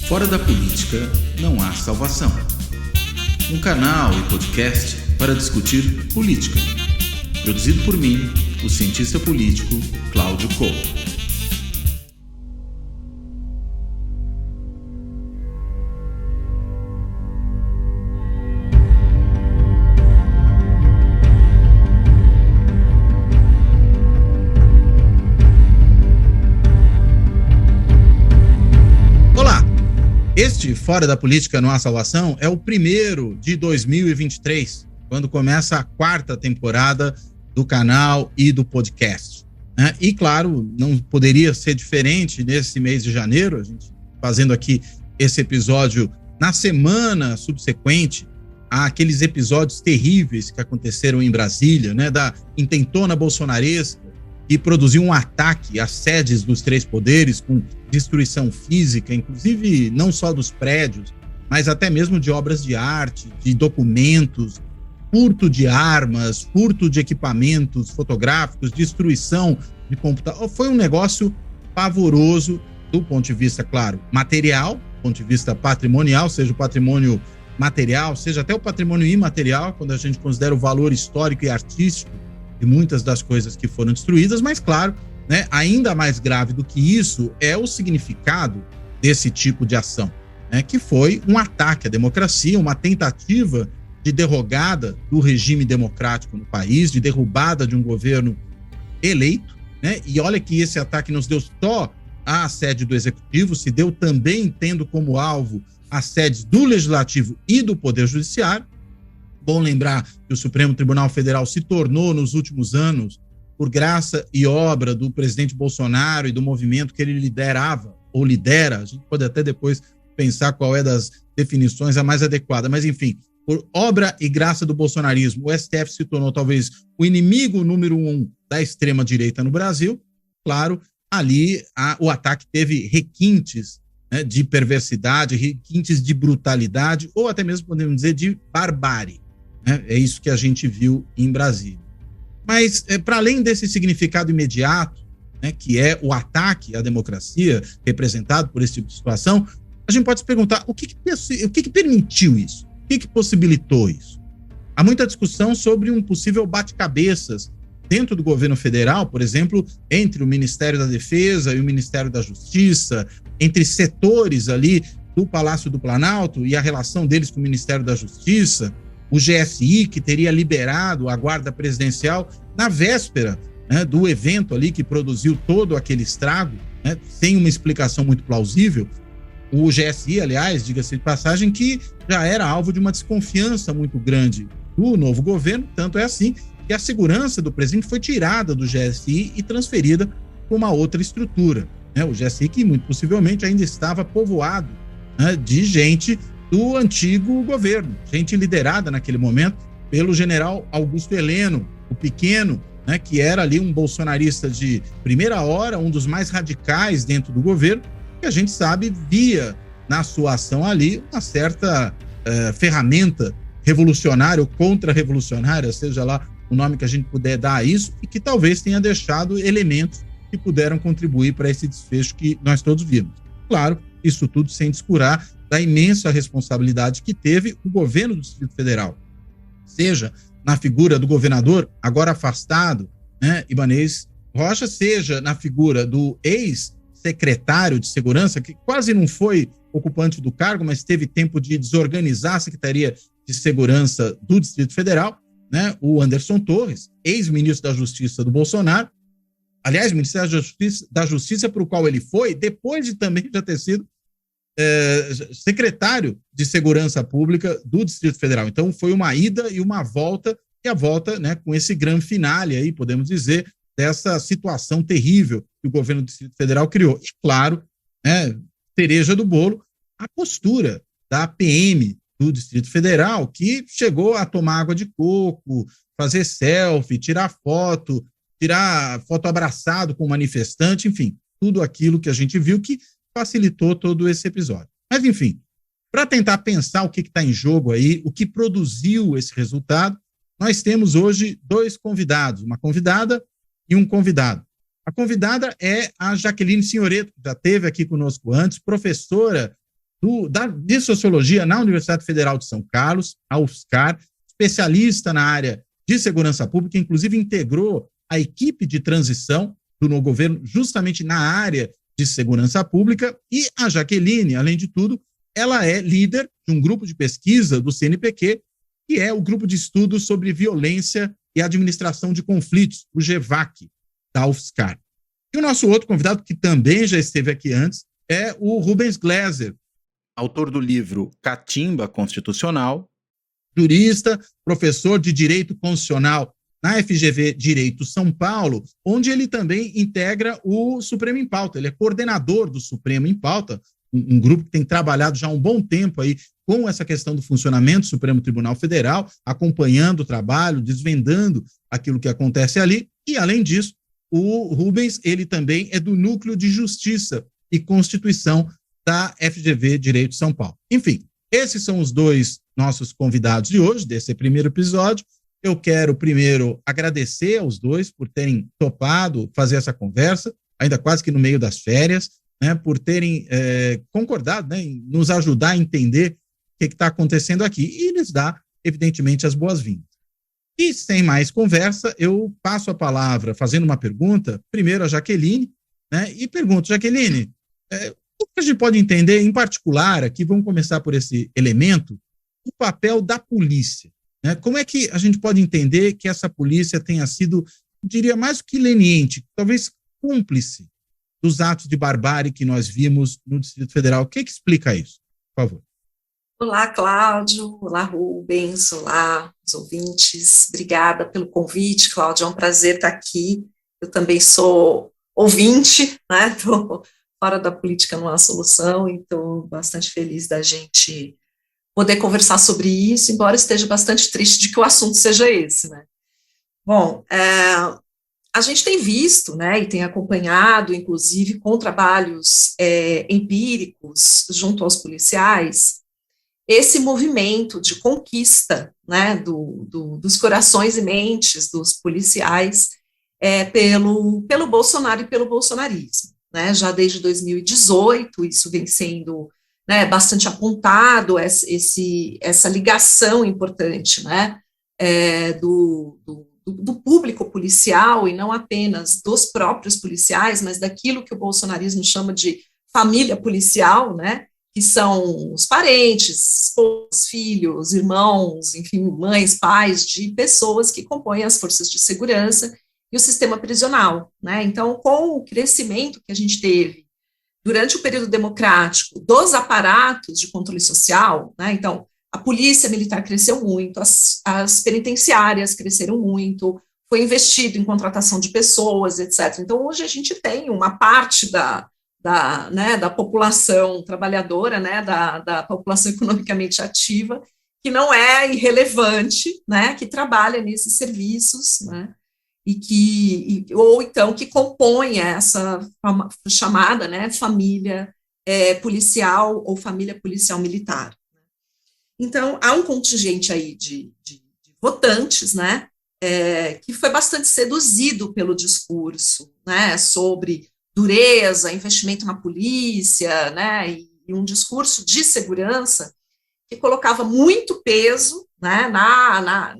Fora da política não há salvação. Um canal e podcast para discutir política. Produzido por mim, o cientista político Cláudio Couto. Este Fora da Política Não Há Salvação é o primeiro de 2023, quando começa a quarta temporada do canal e do podcast. E, claro, não poderia ser diferente nesse mês de janeiro, a gente fazendo aqui esse episódio na semana subsequente àqueles episódios terríveis que aconteceram em Brasília, da intentona bolsonaresca, que produziu um ataque às sedes dos três poderes com destruição física, inclusive não só dos prédios, mas até mesmo de obras de arte, de documentos, furto de armas, furto de equipamentos fotográficos, destruição de computador. Foi um negócio pavoroso do ponto de vista, claro, material, do ponto de vista patrimonial, seja o patrimônio material, seja até o patrimônio imaterial, quando a gente considera o valor histórico e artístico de muitas das coisas que foram destruídas, mas claro, ainda mais grave do que isso é o significado desse tipo de ação, que foi um ataque à democracia, uma tentativa de derrogada do regime democrático no país, de derrubada de um governo eleito, e olha que esse ataque não se deu só à sede do Executivo, se deu também tendo como alvo as sedes do Legislativo e do Poder Judiciário. Bom lembrar que o Supremo Tribunal Federal se tornou, nos últimos anos, por graça e obra do presidente Bolsonaro e do movimento que ele liderava, ou lidera, a gente pode até depois pensar qual é das definições a mais adequada, mas enfim, por obra e graça do bolsonarismo, o STF se tornou talvez o inimigo número 1 da extrema-direita no Brasil. Claro, ali o ataque teve requintes de perversidade, requintes de brutalidade, ou até mesmo podemos dizer de barbárie. É isso que a gente viu em Brasília. Mas, para além desse significado imediato, que é o ataque à democracia representado por esse tipo de situação, a gente pode se perguntar o que permitiu isso? O que possibilitou isso? Há muita discussão sobre um possível bate-cabeças dentro do governo federal, por exemplo, entre o Ministério da Defesa e o Ministério da Justiça, entre setores ali do Palácio do Planalto e a relação deles com o Ministério da Justiça, o GSI, que teria liberado a guarda presidencial na véspera do evento ali que produziu todo aquele estrago, sem uma explicação muito plausível. O GSI, aliás, diga-se de passagem, que já era alvo de uma desconfiança muito grande do novo governo, tanto é assim que a segurança do presidente foi tirada do GSI e transferida para uma outra estrutura. O GSI que muito possivelmente ainda estava povoado de gente do antigo governo, gente liderada naquele momento pelo general Augusto Heleno, o Pequeno, que era ali um bolsonarista de primeira hora, um dos mais radicais dentro do governo, que a gente sabe via na sua ação ali uma certa ferramenta revolucionária ou contra-revolucionária, seja lá o nome que a gente puder dar a isso, e que talvez tenha deixado elementos que puderam contribuir para esse desfecho que nós todos vimos. Claro, isso tudo sem descurar da imensa responsabilidade que teve o governo do Distrito Federal, seja na figura do governador, agora afastado, Ibanez Rocha, seja na figura do ex-secretário de Segurança, que quase não foi ocupante do cargo, mas teve tempo de desorganizar a Secretaria de Segurança do Distrito Federal, o Anderson Torres, ex-ministro da Justiça do Bolsonaro, aliás, Ministério da Justiça para o qual ele foi, depois de também já ter sido secretário de Segurança Pública do Distrito Federal. Então, foi uma ida e uma volta, e a volta com esse grande finale aí, podemos dizer, dessa situação terrível que o governo do Distrito Federal criou. E, claro, cereja do bolo, a postura da PM do Distrito Federal, que chegou a tomar água de coco, fazer selfie, tirar foto abraçado com o manifestante, enfim, tudo aquilo que a gente viu que facilitou todo esse episódio. Mas, enfim, para tentar pensar o que está em jogo aí, o que produziu esse resultado, nós temos hoje dois convidados, uma convidada e um convidado. A convidada é a Jaqueline Signoretto, que já esteve aqui conosco antes, professora de Sociologia na Universidade Federal de São Carlos, a UFSCar, especialista na área de segurança pública, inclusive integrou a equipe de transição no governo justamente na área de segurança pública, e a Jaqueline, além de tudo, ela é líder de um grupo de pesquisa do CNPq, que é o Grupo de Estudos sobre Violência e Administração de Conflitos, o GEVAC, da UFSCar. E o nosso outro convidado, que também já esteve aqui antes, é o Rubens Gleiser, autor do livro Catimba Constitucional, jurista, professor de Direito Constitucional na FGV Direito São Paulo, onde ele também integra o Supremo em Pauta. Ele é coordenador do Supremo em Pauta, um grupo que tem trabalhado já há um bom tempo aí com essa questão do funcionamento do Supremo Tribunal Federal, acompanhando o trabalho, desvendando aquilo que acontece ali. E, além disso, o Rubens, ele também é do Núcleo de Justiça e Constituição da FGV Direito São Paulo. Enfim, esses são os dois nossos convidados de hoje, desse primeiro episódio. Eu quero primeiro agradecer aos dois por terem topado fazer essa conversa, ainda quase que no meio das férias, né, por terem concordado, né, em nos ajudar a entender o que está acontecendo aqui e lhes dar, evidentemente, as boas-vindas. E, sem mais conversa, eu passo a palavra fazendo uma pergunta, primeiro a Jaqueline, né, e pergunto, Jaqueline, o que a gente pode entender, em particular, aqui, vamos começar por esse elemento, o papel da polícia. Né? Como é que a gente pode entender que essa polícia tenha sido, eu diria, mais do que leniente, talvez cúmplice dos atos de barbárie que nós vimos no Distrito Federal? O que explica isso? Por favor. Olá, Cláudio. Olá, Rubens. Olá, os ouvintes. Obrigada pelo convite, Cláudio. É um prazer estar aqui. Eu também sou ouvinte, né? Estou fora da política, não há solução, e estou bastante feliz da gente poder conversar sobre isso, embora esteja bastante triste de que o assunto seja esse, né? Bom, a gente tem visto, né, e tem acompanhado, inclusive, com trabalhos empíricos junto aos policiais, esse movimento de conquista, né, dos corações e mentes dos policiais pelo Bolsonaro e pelo bolsonarismo, né? Já desde 2018, isso vem sendo, né, bastante apontado, essa ligação importante, né, do público policial, e não apenas dos próprios policiais, mas daquilo que o bolsonarismo chama de família policial, né, que são os parentes, esposas, filhos, irmãos, enfim, mães, pais de pessoas que compõem as forças de segurança e o sistema prisional, né? Então, com o crescimento que a gente teve durante o período democrático dos aparatos de controle social, né? Então, a polícia militar cresceu muito, as penitenciárias cresceram muito, foi investido em contratação de pessoas, etc. Então, hoje a gente tem uma parte da população trabalhadora, né, da população economicamente ativa, que não é irrelevante, né, que trabalha nesses serviços, né, ou então que compõe essa chamada, né, família policial ou família policial militar. Então, há um contingente aí de votantes, né, que foi bastante seduzido pelo discurso, né, sobre dureza, investimento na polícia, né, e um discurso de segurança que colocava muito peso, né,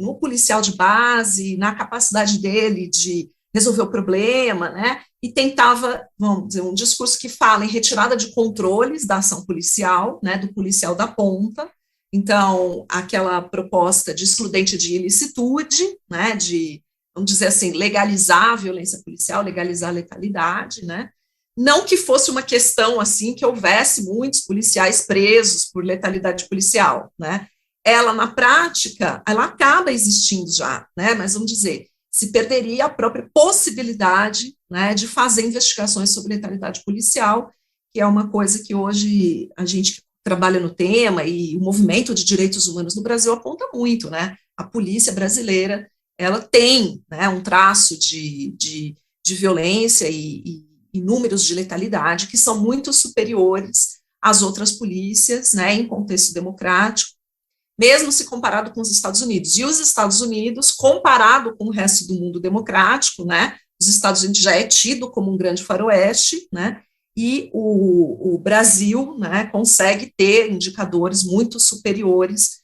no policial de base, na capacidade dele de resolver o problema, né, e tentava, vamos dizer, um discurso que fala em retirada de controles da ação policial, né, do policial da ponta. Então, aquela proposta de excludente de ilicitude, né, de, vamos dizer assim, legalizar a violência policial, legalizar a letalidade, né? Não que fosse uma questão assim que houvesse muitos policiais presos por letalidade policial, né? Ela, na prática, ela acaba existindo já, né? Mas vamos dizer, se perderia a própria possibilidade, né, de fazer investigações sobre letalidade policial, que é uma coisa que hoje a gente trabalha no tema, e o movimento de direitos humanos no Brasil aponta muito, né? A polícia brasileira, ela tem, né, um traço de violência e números de letalidade que são muito superiores às outras polícias, né, em contexto democrático, mesmo se comparado com os Estados Unidos. E os Estados Unidos, comparado com o resto do mundo democrático, né, os Estados Unidos já é tido como um grande faroeste, né, e o Brasil, né, consegue ter indicadores muito superiores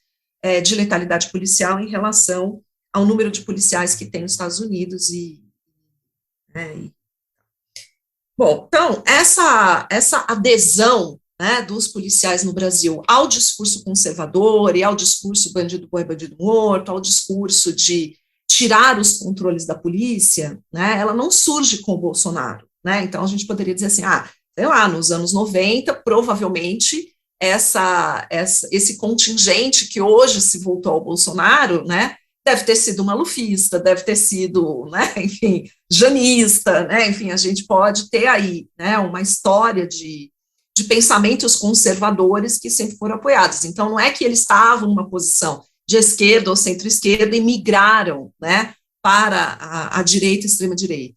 de letalidade policial em relação ao número de policiais que tem nos Estados Unidos Bom, então, essa adesão, né, dos policiais no Brasil ao discurso conservador e ao discurso bandido bom é bandido morto, ao discurso de tirar os controles da polícia, né, ela não surge com o Bolsonaro, né, então a gente poderia dizer assim, sei lá, nos anos 90, provavelmente esse contingente que hoje se voltou ao Bolsonaro, né, deve ter sido malufista, deve ter sido, né, enfim, janista, né, enfim, a gente pode ter aí, né, uma história de pensamentos conservadores que sempre foram apoiados. Então, não é que eles estavam numa posição de esquerda ou centro-esquerda e migraram, né, para a direita e extrema-direita.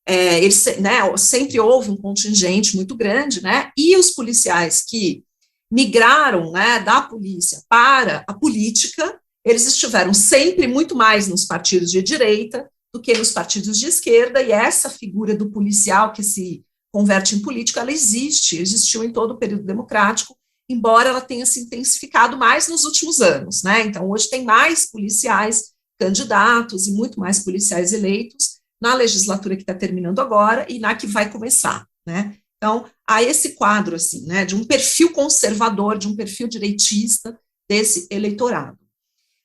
Eles, né, sempre houve um contingente muito grande, né, e os policiais que migraram, né, da polícia para a política, eles estiveram sempre muito mais nos partidos de direita do que nos partidos de esquerda, e essa figura do policial que se converte em político, ela existiu em todo o período democrático, embora ela tenha se intensificado mais nos últimos anos, né? Então, hoje tem mais policiais candidatos e muito mais policiais eleitos na legislatura que está terminando agora e na que vai começar, né? Então, há esse quadro, assim, né, de um perfil conservador, de um perfil direitista desse eleitorado.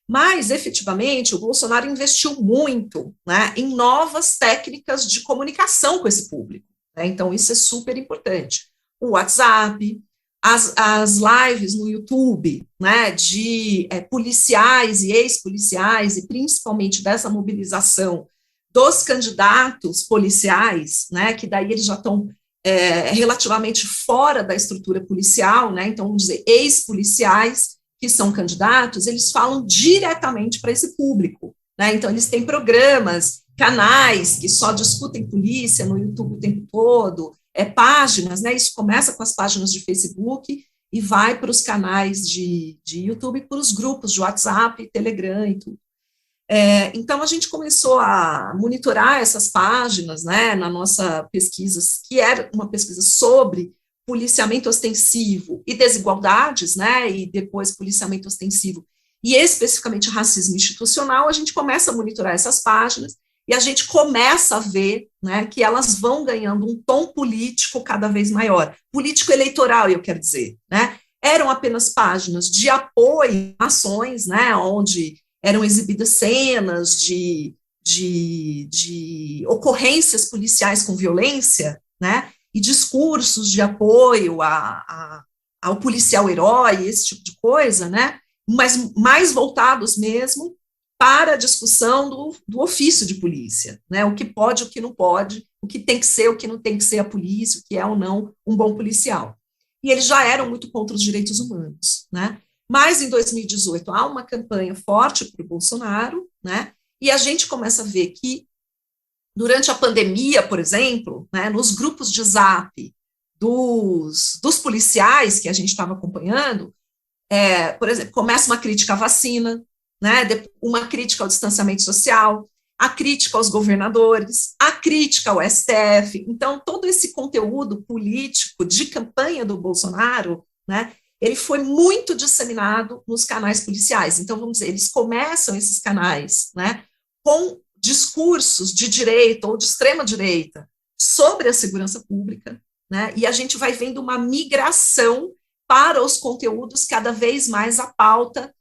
Mas, efetivamente, o Bolsonaro investiu muito, né, em novas técnicas de comunicação com esse público. Né, então, isso é super importante. O WhatsApp, as lives no YouTube, né, de policiais e ex-policiais, e principalmente dessa mobilização dos candidatos policiais, né, que daí eles já estão relativamente fora da estrutura policial, né, então, vamos dizer, ex-policiais que são candidatos, eles falam diretamente para esse público, né, então eles têm programas, canais que só discutem polícia no YouTube o tempo todo, páginas, né, isso começa com as páginas de Facebook e vai para os canais de YouTube, para os grupos de WhatsApp, Telegram e tudo. Então, a gente começou a monitorar essas páginas, né, na nossa pesquisa, que era uma pesquisa sobre policiamento ostensivo e desigualdades, né, e depois policiamento ostensivo e especificamente racismo institucional. A gente começa a monitorar essas páginas e a gente começa a ver, né, que elas vão ganhando um tom político cada vez maior, político eleitoral, eu quero dizer, né, eram apenas páginas de apoio a ações, né, onde eram exibidas cenas de ocorrências policiais com violência, né, e discursos de apoio ao policial herói, esse tipo de coisa, né, mas mais voltados mesmo para a discussão do ofício de polícia, né, o que pode, o que não pode, o que tem que ser, o que não tem que ser a polícia, o que é ou não um bom policial. E eles já eram muito contra os direitos humanos, né. Mas, em 2018, há uma campanha forte para o Bolsonaro, né, e a gente começa a ver que, durante a pandemia, por exemplo, né, nos grupos de Zap dos policiais que a gente estava acompanhando, por exemplo, começa uma crítica à vacina, né, uma crítica ao distanciamento social, a crítica aos governadores, a crítica ao STF. Então, todo esse conteúdo político de campanha do Bolsonaro, né, ele foi muito disseminado nos canais policiais. Então, vamos dizer, eles começam esses canais, né, com discursos de direita ou de extrema-direita sobre a segurança pública, né, e a gente vai vendo uma migração para os conteúdos cada vez mais a pauta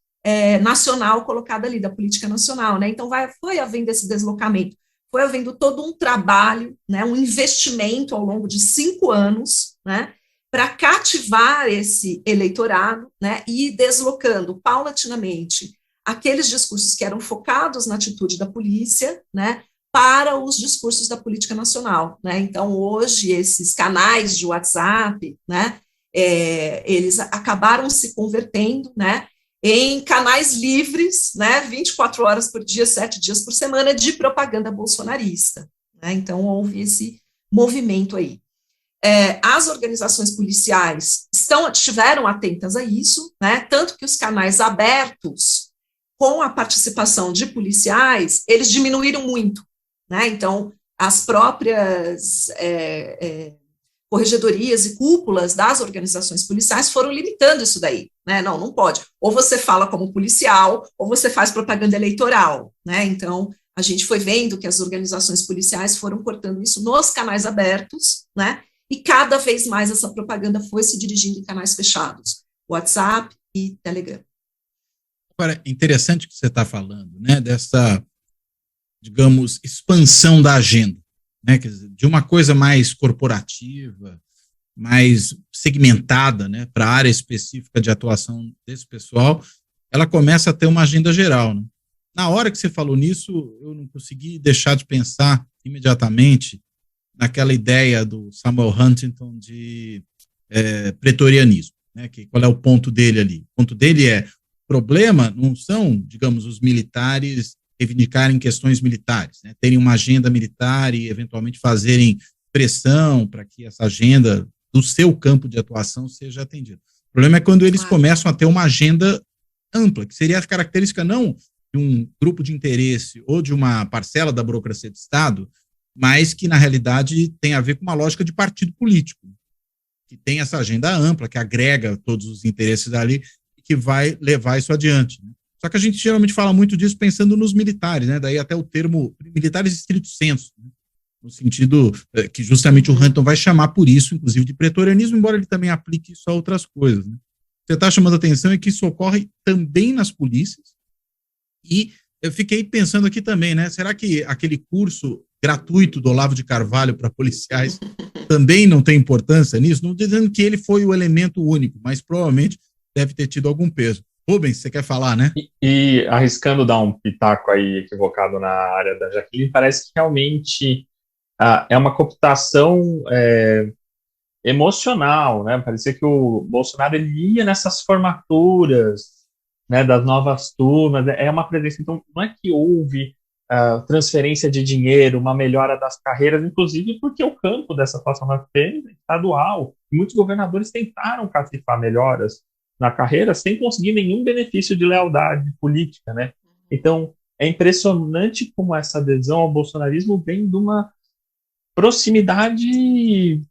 nacional colocada ali, da política nacional, né, então foi havendo esse deslocamento, foi havendo todo um trabalho, né, um investimento ao longo de 5 anos, né, para cativar esse eleitorado, né, e ir deslocando paulatinamente aqueles discursos que eram focados na atitude da polícia, né, para os discursos da política nacional, né. Então, hoje, esses canais de WhatsApp, né, eles acabaram se convertendo, né, em canais livres, né, 24 horas por dia, 7 dias por semana, de propaganda bolsonarista, né. Então, houve esse movimento aí. As organizações policiais estiveram atentas a isso, né, tanto que os canais abertos, com a participação de policiais, eles diminuíram muito, né, então, as próprias corregedorias e cúpulas das organizações policiais foram limitando isso daí, né? Não pode. Ou você fala como policial, ou você faz propaganda eleitoral, né? Então, a gente foi vendo que as organizações policiais foram cortando isso nos canais abertos, né? E cada vez mais essa propaganda foi se dirigindo em canais fechados, WhatsApp e Telegram. Agora, interessante o que você está falando, né? Dessa, digamos, expansão da agenda, né? Quer dizer, de uma coisa mais corporativa, mais segmentada, né? Para a área específica de atuação desse pessoal, ela começa a ter uma agenda geral, né? Na hora que você falou nisso, eu não consegui deixar de pensar imediatamente naquela ideia do Samuel Huntington de pretorianismo, né? Qual é o ponto dele ali? O ponto dele é, o problema não são, digamos, os militares reivindicarem questões militares, né? Terem uma agenda militar e eventualmente fazerem pressão para que essa agenda do seu campo de atuação seja atendida. O problema é quando eles começam a ter uma agenda ampla, que seria a característica não de um grupo de interesse ou de uma parcela da burocracia de Estado, mas que, na realidade, tem a ver com uma lógica de partido político, que tem essa agenda ampla, que agrega todos os interesses ali e que vai levar isso adiante, né? Só que a gente geralmente fala muito disso pensando nos militares, né? Daí até o termo militares estrito sensu, né? No sentido que justamente o Huntington vai chamar por isso, inclusive, de pretorianismo, embora ele também aplique isso a outras coisas, né? Você está chamando a atenção é que isso ocorre também nas polícias. E eu fiquei pensando aqui também, né? Será que aquele curso gratuito do Olavo de Carvalho para policiais também não tem importância nisso? Não dizendo que ele foi o elemento único, mas provavelmente deve ter tido algum peso. Rubens, você quer falar, né? E arriscando dar um pitaco aí equivocado na área da Jaqueline, parece que realmente é uma cooptação emocional, né? Parecia que o Bolsonaro ele ia nessas formaturas, né, das novas turmas, é uma presença. Então, não é que houve transferência de dinheiro, uma melhora das carreiras, inclusive porque o campo dessa atuação na FEM é estadual. Muitos governadores tentaram cacifar melhoras na carreira sem conseguir nenhum benefício de lealdade política, né? Então, é impressionante como essa adesão ao bolsonarismo vem de uma proximidade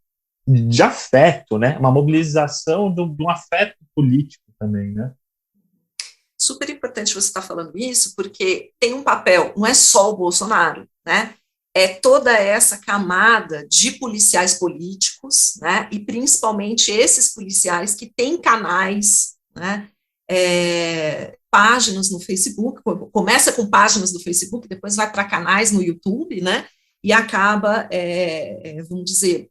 de afeto, né? Uma mobilização de um afeto político também, né? Super importante você estar falando isso, porque tem um papel, não é só o Bolsonaro, né? É toda essa camada de policiais políticos, né? E principalmente esses policiais que têm canais, né? Páginas no Facebook, começa com páginas do Facebook, depois vai para canais no YouTube, né? E acaba, vamos dizer,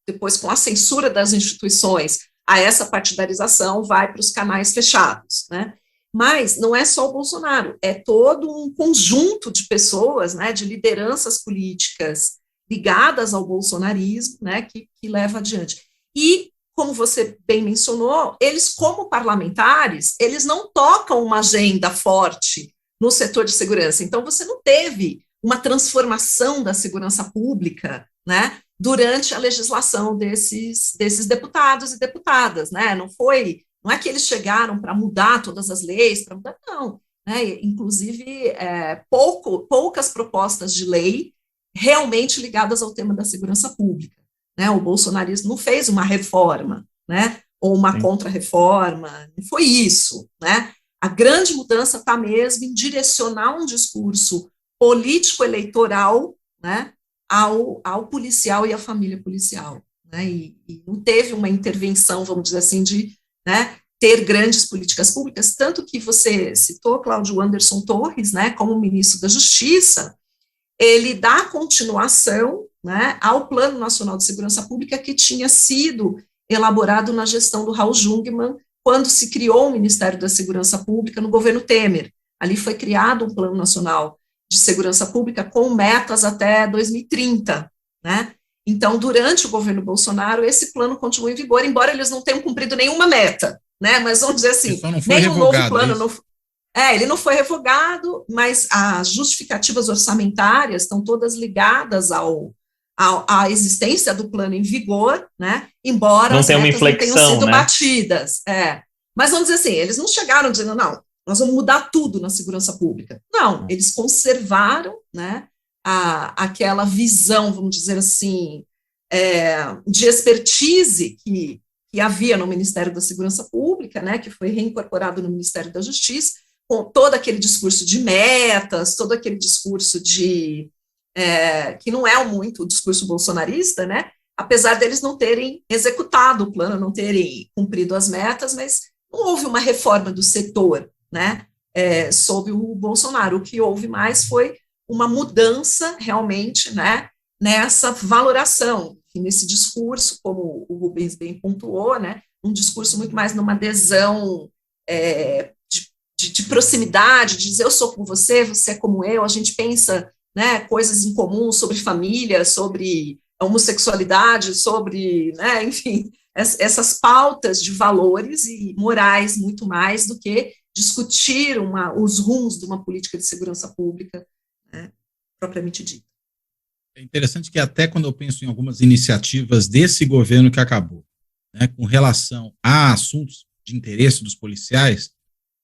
depois com a censura das instituições, a essa partidarização vai para os canais fechados, né? Mas não é só o Bolsonaro, é todo um conjunto de pessoas, né, de lideranças políticas ligadas ao bolsonarismo, né, que leva adiante. E, como você bem mencionou, eles, como parlamentares, eles não tocam uma agenda forte no setor de segurança. Então, você não teve uma transformação da segurança pública, né, durante a legislação desses deputados e deputadas, né, não é que eles chegaram para mudar todas as leis, não, né? Inclusive poucas propostas de lei realmente ligadas ao tema da segurança pública, né? O bolsonarismo não fez uma reforma, né? Ou uma contra-reforma, não foi isso, né? A grande mudança está mesmo em direcionar um discurso político-eleitoral, né? Ao policial e à família policial, né? E não teve uma intervenção, vamos dizer assim, de, né, ter grandes políticas públicas, tanto que você citou Cláudio Anderson Torres, né, como ministro da Justiça, ele dá continuação, né, ao Plano Nacional de Segurança Pública que tinha sido elaborado na gestão do Raul Jungmann, quando se criou o Ministério da Segurança Pública no governo Temer. Ali foi criado um Plano Nacional de Segurança Pública com metas até 2030, né? Então, durante o governo Bolsonaro, esse plano continua em vigor, embora eles não tenham cumprido nenhuma meta, né? Mas vamos dizer assim, nenhum novo plano. Ele não foi revogado, mas as justificativas orçamentárias estão todas ligadas à existência do plano em vigor, né? Embora não as tem metas uma não tenham sido, né, batidas. Mas vamos dizer assim, eles não chegaram dizendo, não, nós vamos mudar tudo na segurança pública. Não, eles conservaram, né, aquela visão, vamos dizer assim, de expertise que havia no Ministério da Segurança Pública, né, que foi reincorporado no Ministério da Justiça, com todo aquele discurso de metas, todo aquele discurso que não é muito o discurso bolsonarista, né, apesar deles não terem executado o plano, não terem cumprido as metas, mas não houve uma reforma do setor, né, sob o Bolsonaro. O que houve mais foi uma mudança, realmente, né, nessa valoração, nesse discurso, como o Rubens bem pontuou, né, um discurso muito mais numa adesão de proximidade, de dizer eu sou como você é como eu, a gente pensa, né, coisas em comum sobre família, sobre homossexualidade, sobre, né, enfim, essas pautas de valores e morais muito mais do que discutir os rumos de uma política de segurança pública, né, propriamente dita. É interessante que até quando eu penso em algumas iniciativas desse governo que acabou, né, com relação a assuntos de interesse dos policiais,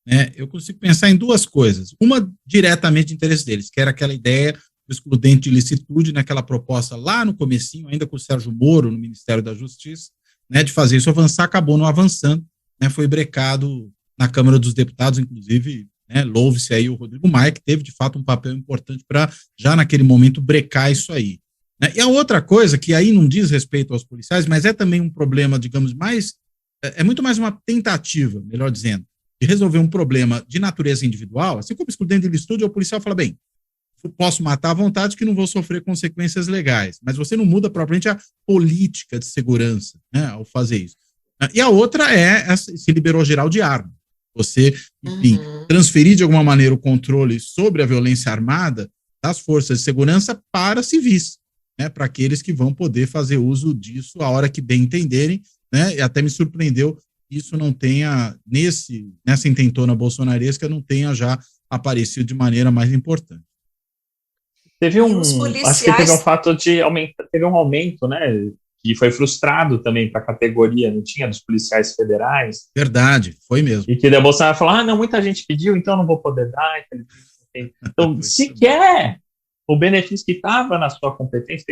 né, eu consigo pensar em duas coisas. Uma diretamente de interesse deles, que era aquela ideia do excludente de licitude, naquela proposta lá no comecinho, ainda com o Sérgio Moro, no Ministério da Justiça, né, de fazer isso avançar, acabou não avançando, né, foi brecado na Câmara dos Deputados, inclusive, né, louve-se aí o Rodrigo Maia, que teve, de fato, um papel importante para, já naquele momento, brecar isso aí. Né? E a outra coisa, que aí não diz respeito aos policiais, mas é também um problema, digamos, é muito mais uma tentativa, melhor dizendo, de resolver um problema de natureza individual, assim como excludente de licitude, o policial fala, bem, eu posso matar à vontade que não vou sofrer consequências legais, mas você não muda propriamente a política de segurança, né, ao fazer isso. E a outra se liberou geral de arma. Você, enfim, transferir de alguma maneira o controle sobre a violência armada das forças de segurança para civis, né, para aqueles que vão poder fazer uso disso a hora que bem entenderem, né, e até me surpreendeu que isso não tenha, nessa intentona bolsonaresca, não tenha já aparecido de maneira mais importante. Acho que teve um fato de aumentar, teve um aumento, né, que foi frustrado também para a categoria, não tinha, dos policiais federais. Verdade, foi mesmo. E que o Bolsonaro falou, não, muita gente pediu, então não vou poder dar. Então, sequer o benefício que estava na sua competência,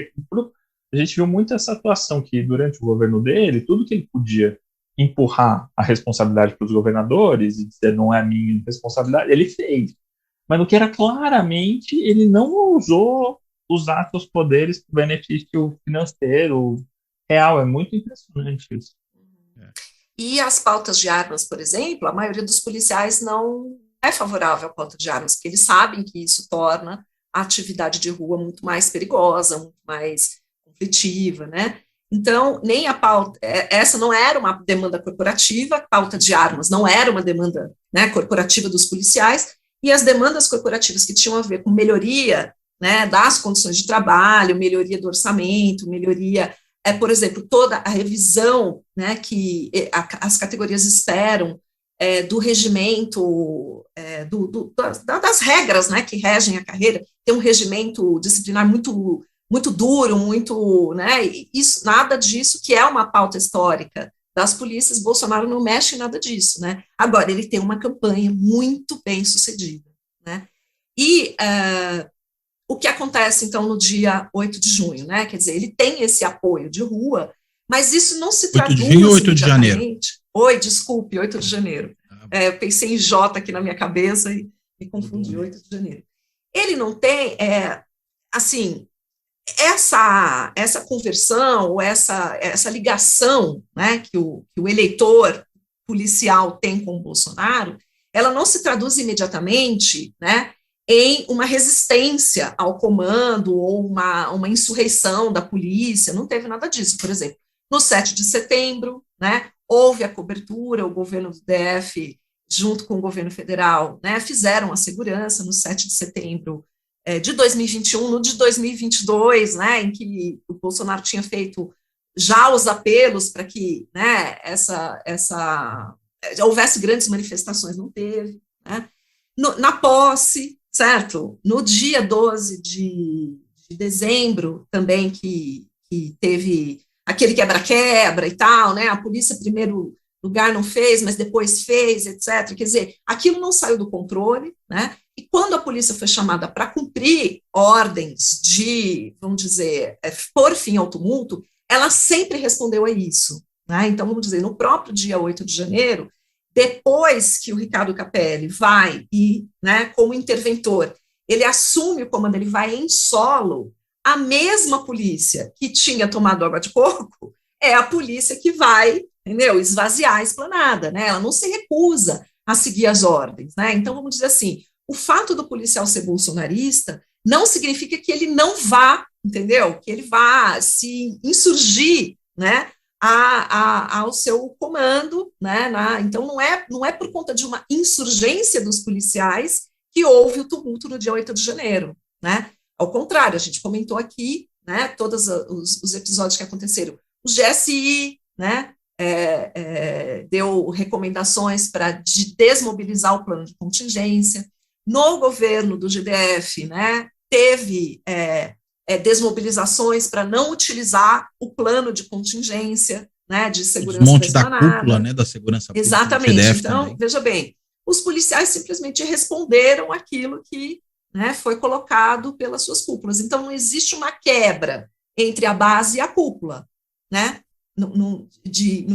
a gente viu muito essa atuação que, durante o governo dele, tudo que ele podia empurrar a responsabilidade para os governadores e dizer, não é a minha responsabilidade, ele fez. Mas no que era claramente, ele não ousou usar seus poderes para o benefício financeiro real. É muito impressionante isso. E as pautas de armas, por exemplo, a maioria dos policiais não é favorável à pauta de armas, porque eles sabem que isso torna a atividade de rua muito mais perigosa, muito mais conflitiva, né? Então, nem a pauta, essa não era uma demanda corporativa, a pauta de armas não era uma demanda, né, corporativa dos policiais, e as demandas corporativas que tinham a ver com melhoria, né, das condições de trabalho, melhoria do orçamento, melhoria, por exemplo, toda a revisão, né, que as categorias esperam do regimento, das regras, né, que regem a carreira, tem um regimento disciplinar muito, muito duro, muito, né, isso, nada disso que é uma pauta histórica das polícias, Bolsonaro não mexe em nada disso, né? Agora, ele tem uma campanha muito bem sucedida, né? E o que acontece, então, no dia 8 de junho, né? Quer dizer, ele tem esse apoio de rua, mas isso não se traduz... 8 de junho ou 8 de janeiro? 8 de janeiro. Eu pensei em J aqui na minha cabeça e me confundi, 8 de janeiro. Ele não tem, assim... Essa conversão, ou essa ligação, né, que o eleitor policial tem com o Bolsonaro, ela não se traduz imediatamente, né, em uma resistência ao comando ou uma insurreição da polícia, não teve nada disso. Por exemplo, no 7 de setembro, né, houve a cobertura, o governo do DF, junto com o governo federal, né, fizeram a segurança no 7 de setembro, de 2021, no de 2022, né, em que o Bolsonaro tinha feito já os apelos para que, né, houvesse grandes manifestações, não teve, né, na posse, certo? No dia 12 de dezembro, também, que teve aquele quebra-quebra e tal, né, a polícia, em primeiro lugar, não fez, mas depois fez, etc. Quer dizer, aquilo não saiu do controle, né? E quando a polícia foi chamada para cumprir ordens de, vamos dizer, pôr fim ao tumulto, ela sempre respondeu a isso, né? Então, vamos dizer, no próprio dia 8 de janeiro, depois que o Ricardo Capelli vai e, né, como interventor, ele assume o comando, ele vai em solo, a mesma polícia que tinha tomado água de coco é a polícia que vai, entendeu, esvaziar a esplanada, né? Ela não se recusa a seguir as ordens, né? Então, vamos dizer assim, o fato do policial ser bolsonarista não significa que ele não vá, entendeu? Que ele vá se insurgir, né, ao seu comando, né? Então, não é por conta de uma insurgência dos policiais que houve o tumulto no dia 8 de janeiro, né? Ao contrário, a gente comentou aqui, né, todos os episódios que aconteceram. O GSI, né, deu recomendações para desmobilizar o plano de contingência. No governo do GDF, né, teve desmobilizações para não utilizar o plano de contingência, né, de segurança desmonte da cúpula, né, da segurança pública. Exatamente. GDF então, também. Veja bem, os policiais simplesmente responderam aquilo que, né, foi colocado pelas suas cúpulas. Então, não existe uma quebra entre a base e a cúpula, né? Não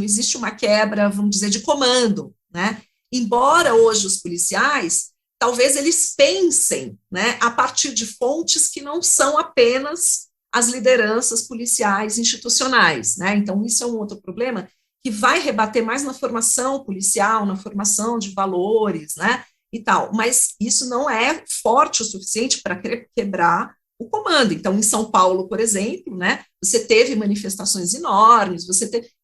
existe uma quebra, vamos dizer, de comando, né? Embora hoje os policiais, talvez eles pensem, né, a partir de fontes que não são apenas as lideranças policiais institucionais, né? Então, isso é um outro problema que vai rebater mais na formação policial, na formação de valores, né, e tal, mas isso não é forte o suficiente para quebrar o comando. Então, em São Paulo, por exemplo, né, você teve manifestações enormes,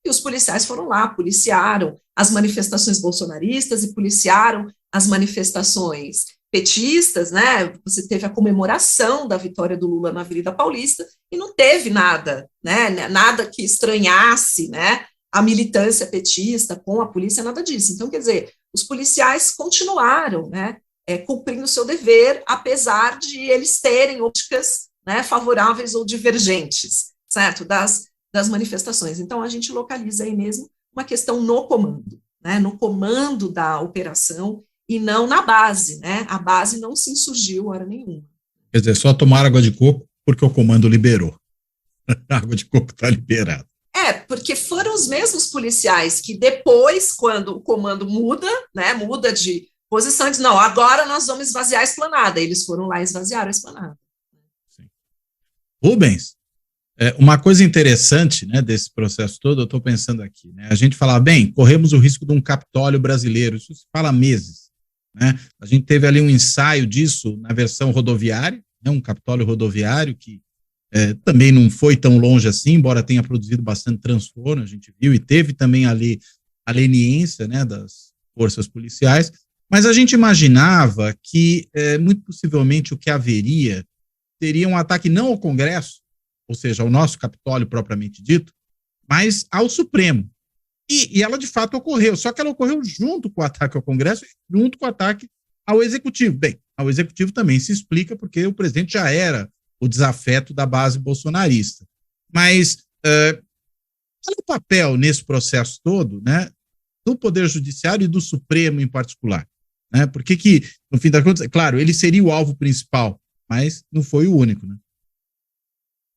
e os policiais foram lá, policiaram as manifestações bolsonaristas e policiaram as manifestações petistas, né, você teve a comemoração da vitória do Lula na Avenida Paulista, e não teve nada, né, nada que estranhasse, né, a militância petista com a polícia, nada disso. Então, quer dizer, os policiais continuaram, né, cumprindo o seu dever, apesar de eles terem óticas, né, favoráveis ou divergentes, certo, das manifestações. Então, a gente localiza aí mesmo uma questão no comando, né, no comando da operação e não na base, né, a base não se insurgiu hora nenhuma. Quer dizer, só tomar água de coco porque o comando liberou. A água de coco está liberada. Porque foram os mesmos policiais que depois, quando o comando muda, né, muda de posição, diz, não, agora nós vamos esvaziar a esplanada. Eles foram lá e esvaziaram a esplanada. Sim. Rubens, uma coisa interessante, né, desse processo todo, eu estou pensando aqui, né, a gente fala, bem, corremos o risco de um Capitólio brasileiro, isso se fala há meses, né, a gente teve ali um ensaio disso na versão rodoviária, né, um Capitólio rodoviário que também não foi tão longe assim, embora tenha produzido bastante transtorno, a gente viu, e teve também ali a leniência, né, das forças policiais, mas a gente imaginava que, muito possivelmente, o que haveria seria um ataque não ao Congresso, ou seja, ao nosso Capitólio propriamente dito, mas ao Supremo. E ela, de fato, ocorreu, só que ela ocorreu junto com o ataque ao Congresso, junto com o ataque ao Executivo. Bem, ao Executivo também se explica, porque o presidente já era o desafeto da base bolsonarista. Mas qual é o papel nesse processo todo, né, do Poder Judiciário e do Supremo em particular? Né? Porque que, no fim das contas, claro, ele seria o alvo principal, mas não foi o único. Né?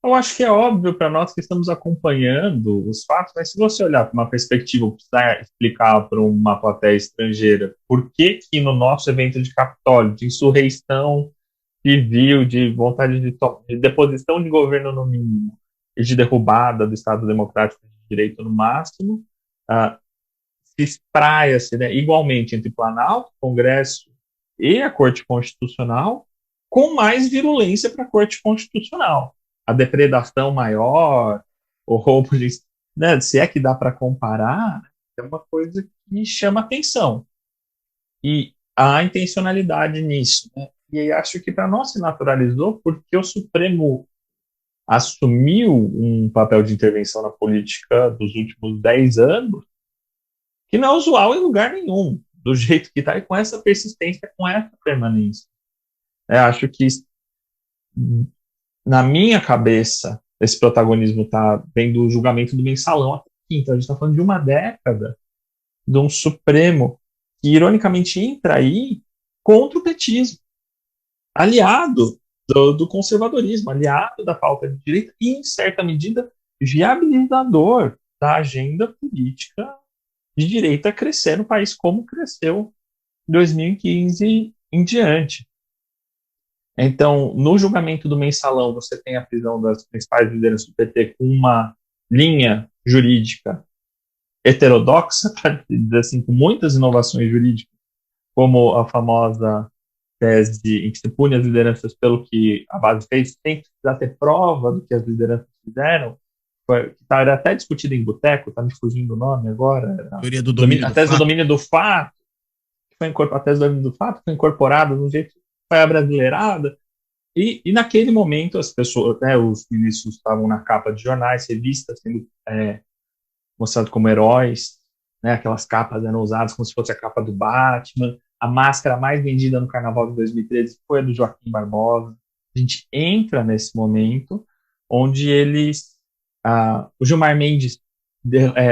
Eu acho que é óbvio para nós que estamos acompanhando os fatos, mas se você olhar para uma perspectiva, precisar explicar para uma plateia estrangeira por que no nosso evento de Capitólio, de insurreição civil, de vontade de deposição de governo no mínimo e de derrubada do Estado Democrático de Direito no máximo, se espraia-se, né, igualmente entre Planalto, Congresso e a Corte Constitucional, com mais virulência para a Corte Constitucional. A depredação maior, o roubo de... Né, se é que dá para comparar, é uma coisa que chama atenção. E há intencionalidade nisso, né? E acho que para nós se naturalizou porque o Supremo assumiu um papel de intervenção na política dos últimos 10 anos que não é usual em lugar nenhum, do jeito que está e com essa persistência, com essa permanência. Acho que, na minha cabeça, esse protagonismo vem do julgamento do mensalão até aqui. Então, a gente está falando de uma década de um Supremo que, ironicamente, entra aí contra o petismo, aliado do conservadorismo, aliado da falta de direita e, em certa medida, viabilizador da agenda política de direita crescer no país como cresceu em 2015 em diante. Então, no julgamento do Mensalão, você tem a prisão das principais lideranças do PT com uma linha jurídica heterodoxa, para dizer assim, com muitas inovações jurídicas, como a famosa tese em que se pune as lideranças pelo que a base fez, sem precisar ter prova do que as lideranças fizeram, que era até discutida em boteco, está me fugindo o nome agora. Teoria do domínio a tese do domínio do fato, a tese do domínio do fato foi incorporada de um jeito que foi abrasileirada, e naquele momento as pessoas, né, os ministros estavam na capa de jornais, revistas, sendo mostrados como heróis, né, aquelas capas eram usadas como se fosse a capa do Batman. A máscara mais vendida no Carnaval de 2013 foi a do Joaquim Barbosa. A gente entra nesse momento onde o Gilmar Mendes,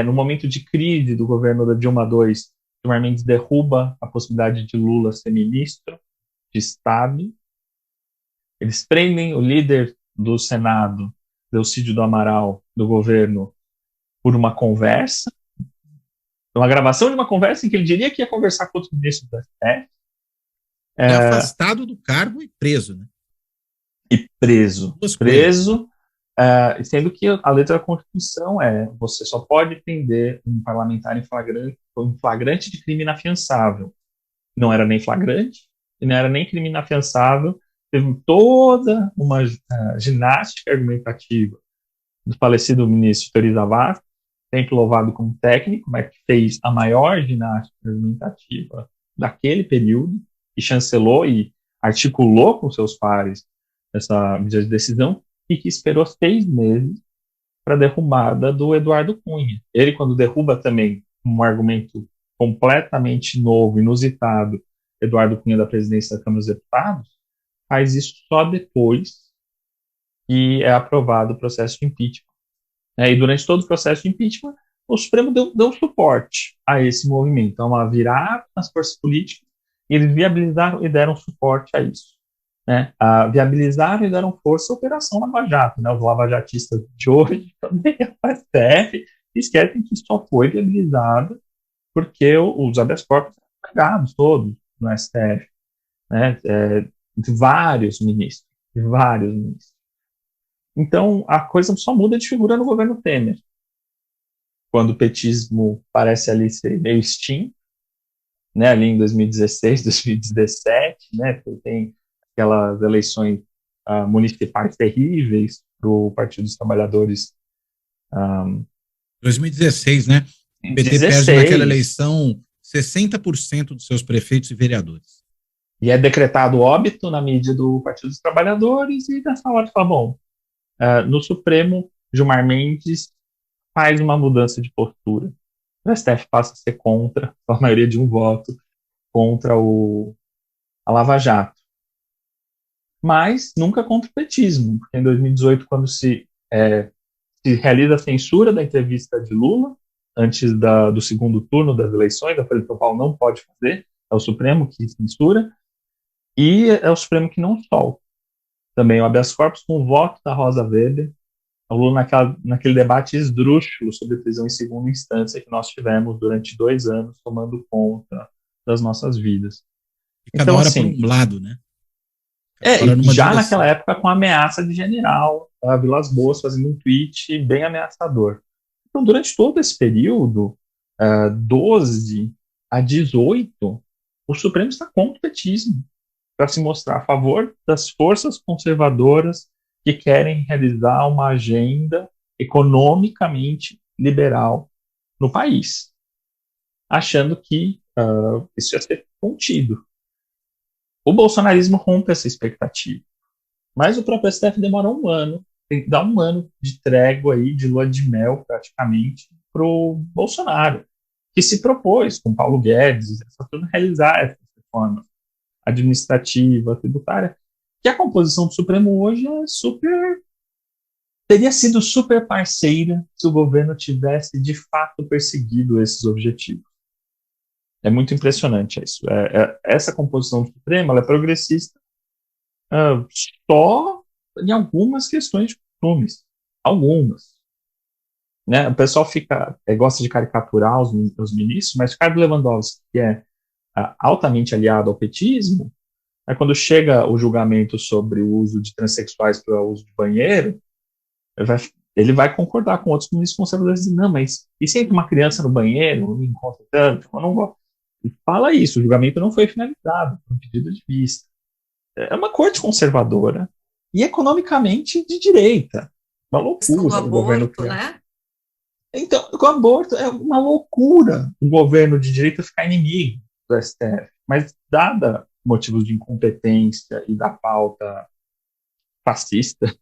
no momento de crise do governo da Dilma II, Gilmar Mendes derruba a possibilidade de Lula ser ministro de Estado. Eles prendem o líder do Senado, Delcídio do Amaral, do governo, por uma conversa, uma gravação de uma conversa em que ele diria que ia conversar com outros ministros da STF. Afastado do cargo e preso, né? E preso, sendo que a letra da Constituição você só pode prender um parlamentar em flagrante de crime inafiançável. Não era nem flagrante, e não era nem crime inafiançável. Teve toda uma ginástica argumentativa do falecido ministro Teori Zavascki, sempre louvado como técnico, mas que fez a maior ginástica argumentativa daquele período, e chancelou e articulou com seus pares essa medida de decisão, e que esperou 6 meses para a derrubada do Eduardo Cunha. Ele, quando derruba também um argumento completamente novo, inusitado, Eduardo Cunha da presidência da Câmara dos Deputados, faz isso só depois que é aprovado o processo de impeachment. E durante todo o processo de impeachment, o Supremo deu suporte a esse movimento. Então, a virar nas forças políticas, e eles viabilizaram e deram suporte a isso. Viabilizaram e deram força à Operação Lava Jato. Os lavajatistas de hoje também a STF esquecem que isso só foi viabilizado porque os habeas corpus foram pegados todos no STF, de vários ministros. Então, a coisa só muda de figura no governo Temer, quando o petismo parece ali ser meio extinto, ali em 2016, 2017, tem aquelas eleições municipais terríveis para o Partido dos Trabalhadores. 2016, né? O PT perde naquela eleição 60% dos seus prefeitos e vereadores. E é decretado óbito na mídia do Partido dos Trabalhadores, e nessa hora fala, bom, no Supremo, Gilmar Mendes faz uma mudança de postura. O STF passa a ser contra, a maioria de um voto, contra a Lava Jato. Mas nunca contra o petismo, porque em 2018, quando se realiza a censura da entrevista de Lula, antes do segundo turno das eleições, a Folha de São Paulo não pode fazer, é o Supremo que censura, e é o Supremo que não solta. Também o habeas corpus com o voto da Rosa Weber, o Lula naquele debate esdrúxulo sobre prisão em segunda instância que nós tivemos durante 2 anos, tomando conta das nossas vidas. E cada hora por um lado, né? Já naquela época com a ameaça de general, a Vilas Boas fazendo um tweet bem ameaçador. Então, durante todo esse período, 12 a 18, o Supremo está contra o petismo, para se mostrar a favor das forças conservadoras que querem realizar uma agenda economicamente liberal no país, achando que isso ia ser contido. O bolsonarismo rompe essa expectativa, mas o próprio STF demora 1 ano, tem que dar 1 ano de trégua aí, de lua de mel praticamente, para o Bolsonaro, que se propôs com Paulo Guedes, realizar essa reforma administrativa, tributária, que a composição do Supremo hoje teria sido super parceira se o governo tivesse de fato perseguido esses objetivos. É muito impressionante isso. Essa composição do Supremo, ela é progressista só em algumas questões de costumes. Algumas. né? O pessoal gosta de caricaturar os ministros, mas Ricardo Lewandowski, que é altamente aliado ao petismo, quando chega o julgamento sobre o uso de transexuais para o uso de banheiro, ele vai concordar com outros ministros conservadores e dizer, não, mas e se entra uma criança no banheiro, não encontra tanto, eu não gosto. E fala isso, o julgamento não foi finalizado, foi um pedido de vista. É uma corte conservadora e economicamente de direita. Uma loucura o governo criar. Né? Então, com o aborto, é uma loucura o governo de direita ficar inimigo do STF. Mas, dada motivos de incompetência e da pauta fascista,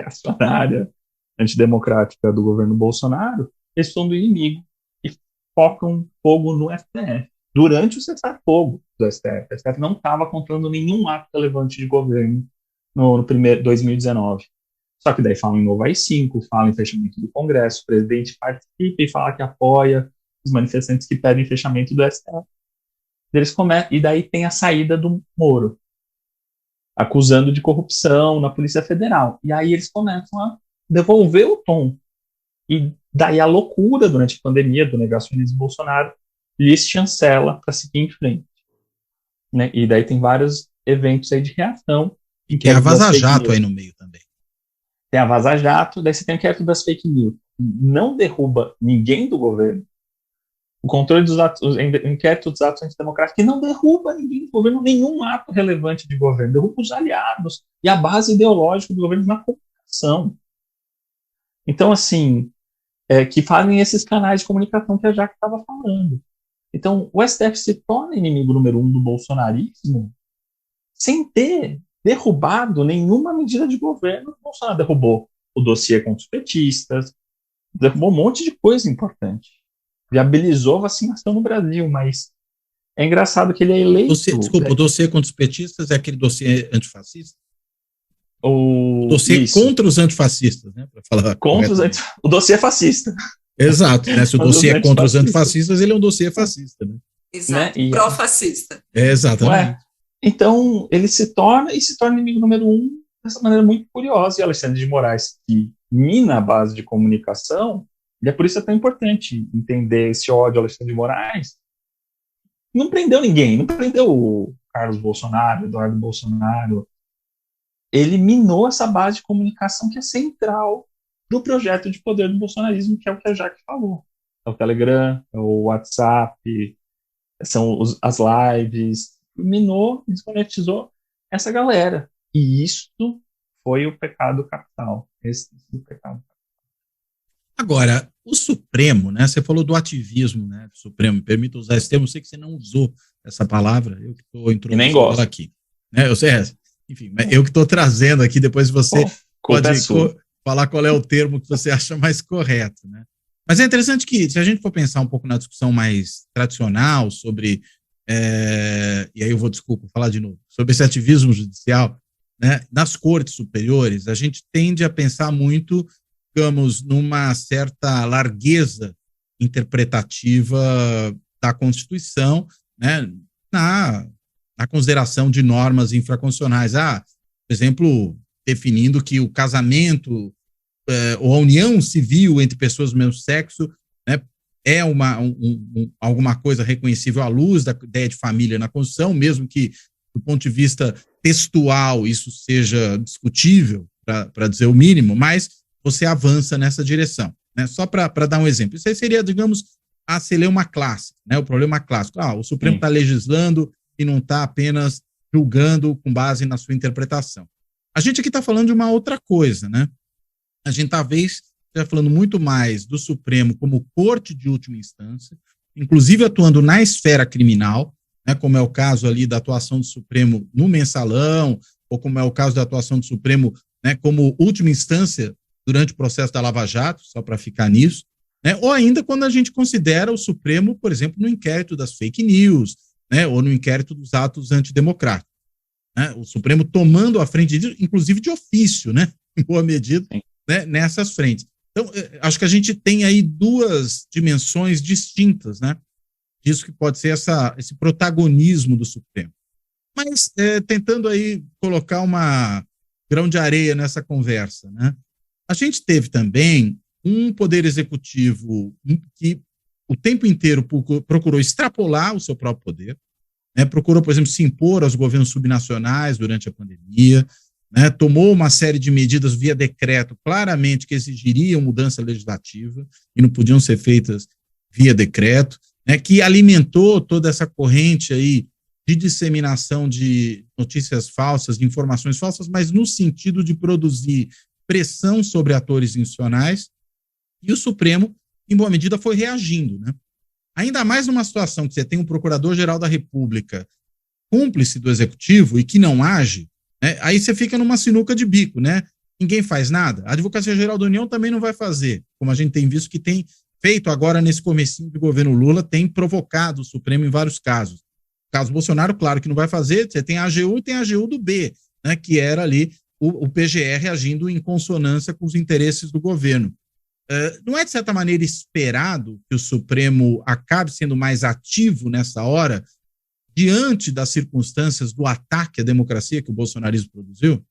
reacionária, antidemocrática do governo Bolsonaro, eles são do inimigo e focam fogo no STF. Durante o cessar-fogo do STF. O STF não estava contando nenhum ato relevante de governo no primeiro 2019. Só que daí falam em novo AI-5, falam em fechamento do Congresso, o presidente participa e fala que apoia os manifestantes que pedem fechamento do STF. E daí tem a saída do Moro, acusando de corrupção na Polícia Federal. E aí eles começam a devolver o tom. E daí a loucura durante a pandemia do negacionismo Bolsonaro lhes chancela para seguir em frente. Né? E daí tem vários eventos aí de reação. Tem a Vaza Jato aí no meio também. Tem a Vaza Jato, daí você tem o inquérito das fake news. Não derruba ninguém do governo. O controle dos atos, o inquérito dos atos antidemocráticos, que não derruba ninguém do governo, nenhum ato relevante de governo, derruba os aliados e a base ideológica do governo na comunicação. Então, assim, que fazem esses canais de comunicação que a Jaque estava falando. Então, o STF se torna inimigo número 1 do bolsonarismo sem ter derrubado nenhuma medida de governo. O Bolsonaro derrubou o dossiê contra os petistas, derrubou um monte de coisa importante. Viabilizou a vacinação no Brasil, mas é engraçado que ele é eleito... O dossiê contra os petistas é aquele dossiê antifascista? O dossiê contra os antifascistas, né? Para falar o dossiê fascista. Exato, né? Se o dossiê é contra os antifascistas, ele é um dossiê fascista, né? Exato, né? Pró-fascista. Exatamente. Então, ele se torna inimigo número 1 dessa maneira muito curiosa. E Alexandre de Moraes, que mina a base de comunicação, e é por isso é tão importante entender esse ódio ao Alexandre de Moraes. Não prendeu ninguém, não prendeu o Carlos Bolsonaro, Eduardo Bolsonaro. Ele minou essa base de comunicação que é central do projeto de poder do bolsonarismo, que é o que a Jaque falou. É o Telegram, é o WhatsApp, são as lives. Minou, desmonetizou essa galera. E isso foi o pecado capital. Esse é o pecado. Agora, o Supremo, né? Você falou do ativismo, né? Do Supremo, me permita usar esse termo, eu sei que você não usou essa palavra, eu que estou introduzindo ela aqui. Né? Eu sei, enfim, eu que estou trazendo aqui, depois você pode falar qual é o termo que você acha mais correto, né? Mas é interessante que, se a gente for pensar um pouco na discussão mais tradicional sobre, e aí eu vou, falar de novo, sobre esse ativismo judicial, né? Nas cortes superiores, a gente tende a pensar muito, digamos, numa certa largueza interpretativa da Constituição, né, na consideração de normas infraconstitucionais. Por exemplo, definindo que o casamento ou a união civil entre pessoas do mesmo sexo, né, é alguma coisa reconhecível à luz da ideia de família na Constituição, mesmo que, do ponto de vista textual, isso seja discutível, para dizer o mínimo, mas você avança nessa direção, né? Só para dar um exemplo. Isso aí seria, digamos, se ler uma clássica, né? O problema clássico. O Supremo está legislando e não está apenas julgando com base na sua interpretação. A gente aqui está falando de uma outra coisa, né? A gente talvez esteja falando muito mais do Supremo como corte de última instância, inclusive atuando na esfera criminal, né? Como é o caso ali da atuação do Supremo no mensalão, ou como é o caso da atuação do Supremo, né, como última instância durante o processo da Lava Jato, só para ficar nisso, né? Ou ainda quando a gente considera o Supremo, por exemplo, no inquérito das fake news, né? Ou no inquérito dos atos antidemocráticos, né? O Supremo tomando a frente disso, inclusive de ofício, né? Em boa medida, né? Nessas frentes. Então, acho que a gente tem aí duas dimensões distintas, né? Disso que pode ser esse protagonismo do Supremo. Mas, tentando aí colocar uma grão de areia nessa conversa, né? A gente teve também um poder executivo que o tempo inteiro procurou extrapolar o seu próprio poder, né, procurou, por exemplo, se impor aos governos subnacionais durante a pandemia, né, tomou uma série de medidas via decreto, claramente que exigiriam mudança legislativa e não podiam ser feitas via decreto, né, que alimentou toda essa corrente aí de disseminação de notícias falsas, de informações falsas, mas no sentido de produzir pressão sobre atores institucionais, e o Supremo, em boa medida, foi reagindo, né? Ainda mais numa situação que você tem um Procurador-Geral da República cúmplice do Executivo e que não age, né? Aí você fica numa sinuca de bico, né? Ninguém faz nada. A Advocacia Geral da União também não vai fazer, como a gente tem visto que tem feito agora nesse comecinho do governo Lula, tem provocado o Supremo em vários casos. O caso Bolsonaro, claro que não vai fazer, você tem a AGU e tem a AGU do B, né? Que era ali o PGR agindo em consonância com os interesses do governo. Não é, de certa maneira, esperado que o Supremo acabe sendo mais ativo nessa hora, diante das circunstâncias do ataque à democracia que o bolsonarismo produziu?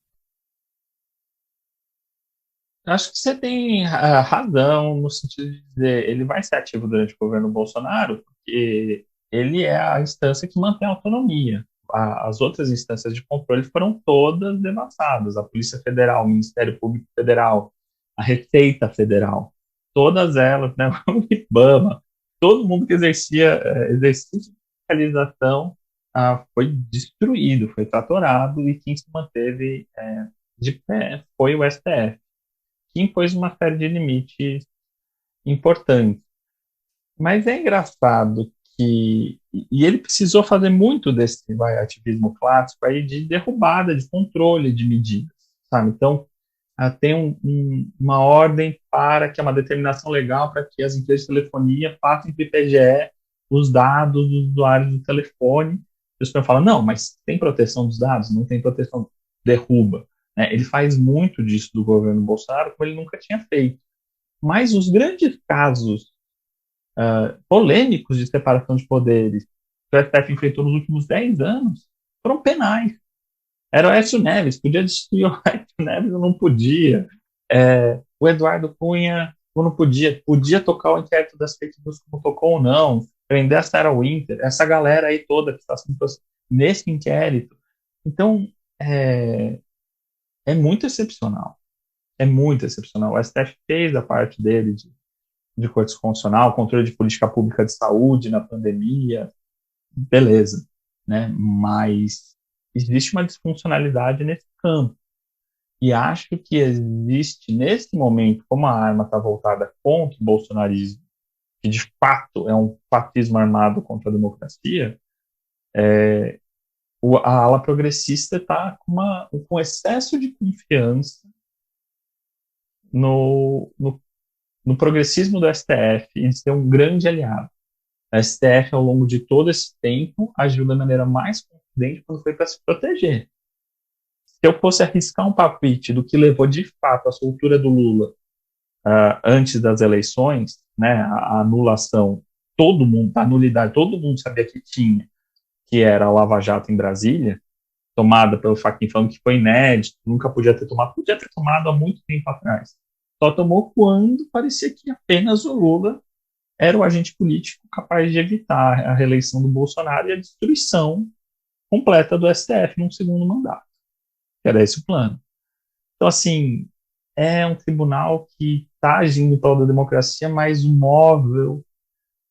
Acho que você tem razão no sentido de dizer ele vai ser ativo durante o governo Bolsonaro, porque ele é a instância que mantém a autonomia. As outras instâncias de controle foram todas devassadas. A Polícia Federal, o Ministério Público Federal, a Receita Federal, todas elas, né, o IBAMA, todo mundo que exercia exercício de fiscalização foi destruído, foi tratorado, e quem se manteve de pé foi o STF, que impôs uma série de limites importantes. Mas é engraçado que... E ele precisou fazer muito desse ativismo clássico aí de derrubada, de controle de medidas, sabe? Então, tem uma ordem para que é uma determinação legal para que as empresas de telefonia passem para o IBGE os dados dos usuários do telefone. O Supremo fala, não, mas tem proteção dos dados? Não tem proteção, derruba. Né? Ele faz muito disso do governo Bolsonaro, como ele nunca tinha feito. Mas os grandes casos polêmicos de separação de poderes que o STF enfrentou nos últimos 10 anos foram penais. Era o Aécio Neves, podia destituir o Aécio Neves, eu não podia. O Eduardo Cunha, eu não podia tocar o inquérito das fake news como tocou ou não, prender a Sarah Winter, essa galera aí toda que está sendo nesse inquérito. Então, é muito excepcional. É muito excepcional. O STF fez a parte dele de Corte Constitucional, controle de política pública de saúde na pandemia, beleza, né? Mas existe uma disfuncionalidade nesse campo. E acho que existe, nesse momento, como a arma está voltada contra o bolsonarismo, que de fato é um fascismo armado contra a democracia, a ala progressista está com excesso de confiança no progressismo do STF e de ser um grande aliado. A STF, ao longo de todo esse tempo, agiu da maneira mais confidente quando foi para se proteger. Se eu fosse arriscar um palpite do que levou de fato à soltura do Lula antes das eleições, né, a anulação, a nulidade, todo mundo sabia que tinha, que era a Lava Jato em Brasília, tomada pelo Fachin falando que foi inédito, nunca podia ter tomado há muito tempo atrás. Só tomou quando parecia que apenas o Lula era o agente político capaz de evitar a reeleição do Bolsonaro e a destruição completa do STF num segundo mandato. Era esse o plano. Então, assim, é um tribunal que está agindo em prol da democracia, mas o móvel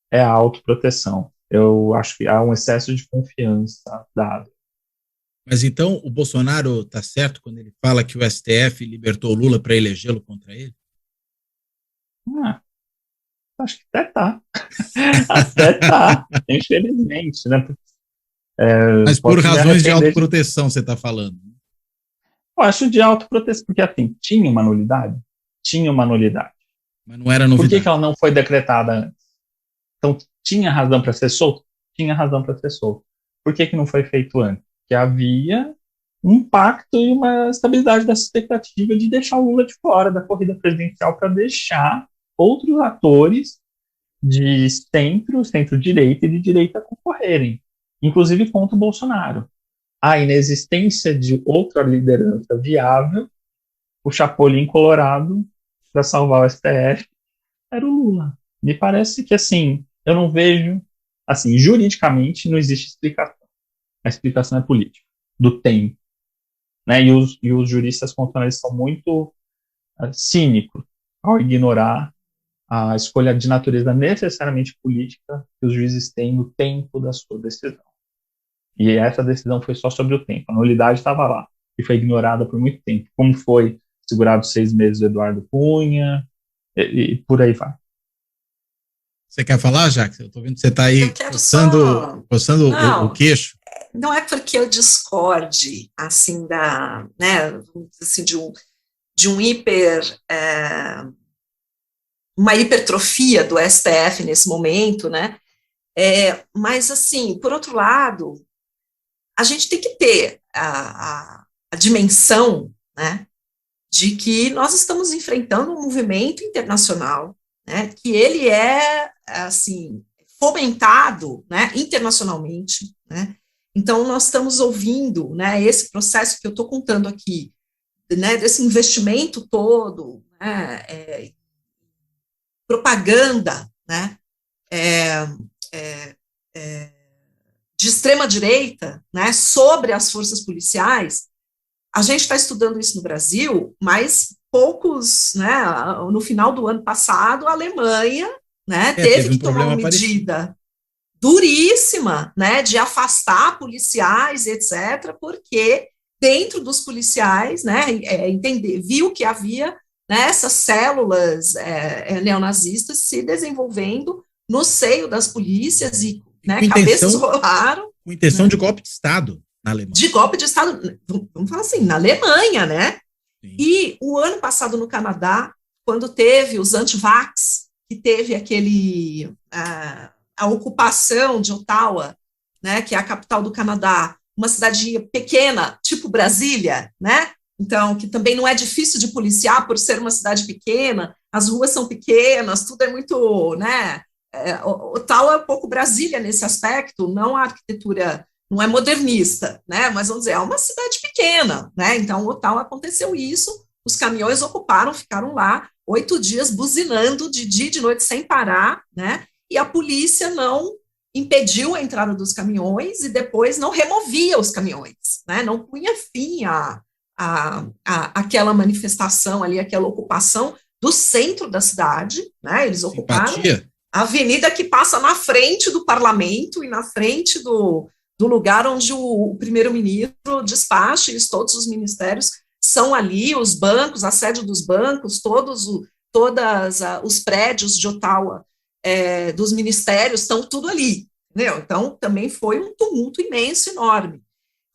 é a autoproteção. Eu acho que há um excesso de confiança dado. Mas então o Bolsonaro está certo quando ele fala que o STF libertou o Lula para elegê-lo contra ele? Acho que até tá. Até tá, infelizmente, né? Mas por razões de autoproteção você está falando? Eu acho de autoproteção, porque assim, tinha uma nulidade. Mas não era novidade. Por que ela não foi decretada antes? Então, tinha razão para ser solto? Tinha razão para ser solto. Por que não foi feito antes? Porque havia um pacto e uma estabilidade dessa expectativa de deixar o Lula de fora da corrida presidencial para deixar outros atores de centro-direita e de direita concorrerem, inclusive contra o Bolsonaro. A inexistência de outra liderança viável, o Chapolin Colorado, para salvar o STF, era o Lula. Me parece que, assim, eu não vejo, assim, juridicamente não existe explicação. A explicação é política, do tempo, né? E os juristas constitucionais são muito cínicos ao ignorar a escolha de natureza necessariamente política que os juízes têm no tempo da sua decisão. E essa decisão foi só sobre o tempo. A nulidade estava lá e foi ignorada por muito tempo, como foi segurado 6 meses do Eduardo Cunha, e por aí vai. Você quer falar, Jax? Eu estou vendo que você está aí coçando o queixo. Não é porque eu discorde, assim, assim, de um uma hipertrofia do STF nesse momento, né? Mas, assim, por outro lado, a gente tem que ter a dimensão, né, de que nós estamos enfrentando um movimento internacional, né, que ele é, assim, fomentado, né, internacionalmente, né. Então, nós estamos ouvindo, né, esse processo que eu estou contando aqui, né, desse investimento todo, né, propaganda, né, de extrema-direita, né, sobre as forças policiais. A gente está estudando isso no Brasil, mas poucos, né, no final do ano passado, a Alemanha, né, teve que tomar uma medida duríssima, né, de afastar policiais, etc., porque dentro dos policiais, né, viu que havia, né, essas células neonazistas se desenvolvendo no seio das polícias e, né, cabeças rolaram. Com intenção, né, de golpe de Estado na Alemanha. De golpe de Estado, vamos falar assim, na Alemanha, né? Sim. E o ano passado no Canadá, quando teve os anti-vax, que teve a ocupação de Ottawa, né, que é a capital do Canadá, uma cidade pequena, tipo Brasília, né? Então, que também não é difícil de policiar por ser uma cidade pequena, as ruas são pequenas, tudo é muito, né? Ottawa é um pouco Brasília nesse aspecto, não a arquitetura, não é modernista, né? Mas vamos dizer, é uma cidade pequena, né? Então, Ottawa aconteceu isso, os caminhões ocuparam, ficaram lá 8 dias buzinando de dia e de noite sem parar, né? E a polícia não impediu a entrada dos caminhões e depois não removia os caminhões, né? Não punha fim àquela manifestação ali, aquela ocupação do centro da cidade, né? Eles ocuparam a avenida que passa na frente do parlamento e na frente do lugar onde o primeiro-ministro despacha, e todos os ministérios são ali, os bancos, a sede dos bancos, todos os prédios de Ottawa, dos ministérios, estão tudo ali, entendeu? Então, também foi um tumulto imenso, enorme.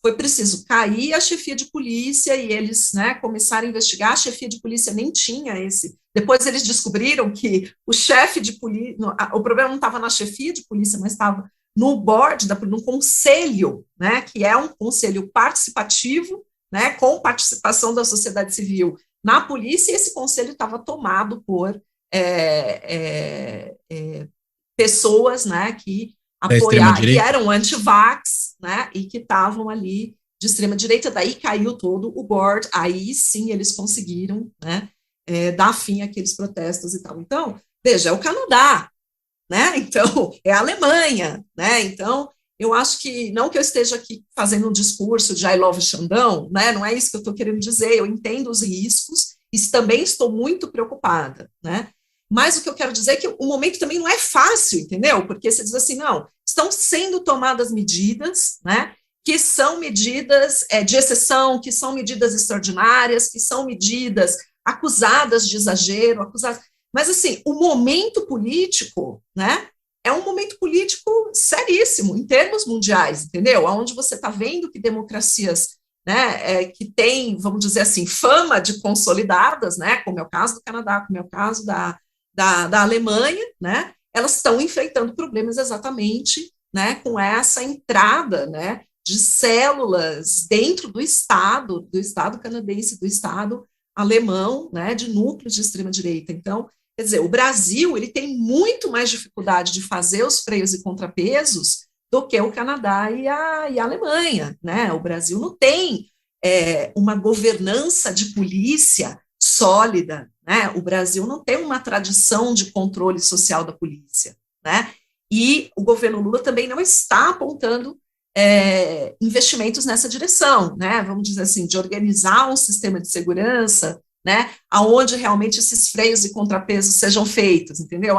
Foi preciso cair a chefia de polícia e eles, né, começaram a investigar. A chefia de polícia nem tinha esse. Depois eles descobriram que o chefe de polícia, o problema não estava na chefia de polícia, mas estava no board, no conselho, né, que é um conselho participativo, né, com participação da sociedade civil na polícia, e esse conselho estava tomado por pessoas, né, que apoiaram, que eram anti-vax, né, e que estavam ali de extrema-direita, daí caiu todo o board, aí sim eles conseguiram, né, dar fim àqueles protestos e tal. Então, veja, é o Canadá, né, então, é a Alemanha, né, então, eu acho que, não que eu esteja aqui fazendo um discurso de I love Xandão, né, não é isso que eu estou querendo dizer, eu entendo os riscos, e também estou muito preocupada, né, mas o que eu quero dizer é que o momento também não é fácil, entendeu? Porque você diz assim, não, estão sendo tomadas medidas, né, que são medidas de exceção, que são medidas extraordinárias, que são medidas acusadas de exagero, mas assim, o momento político, né, é um momento político seríssimo, em termos mundiais, entendeu? Onde você está vendo que democracias, né, que têm, vamos dizer assim, fama de consolidadas, né, como é o caso do Canadá, como é o caso da Alemanha, né, elas estão enfrentando problemas exatamente, né, com essa entrada, né, de células dentro do Estado canadense, do Estado alemão, né, de núcleos de extrema-direita. Então, quer dizer, o Brasil, ele tem muito mais dificuldade de fazer os freios e contrapesos do que o Canadá e a Alemanha, né, o Brasil não tem uma governança de polícia sólida, né? O Brasil não tem uma tradição de controle social da polícia, né? E o governo Lula também não está apontando investimentos nessa direção, né? Vamos dizer assim, de organizar um sistema de segurança, né? Aonde realmente esses freios e contrapesos sejam feitos, entendeu?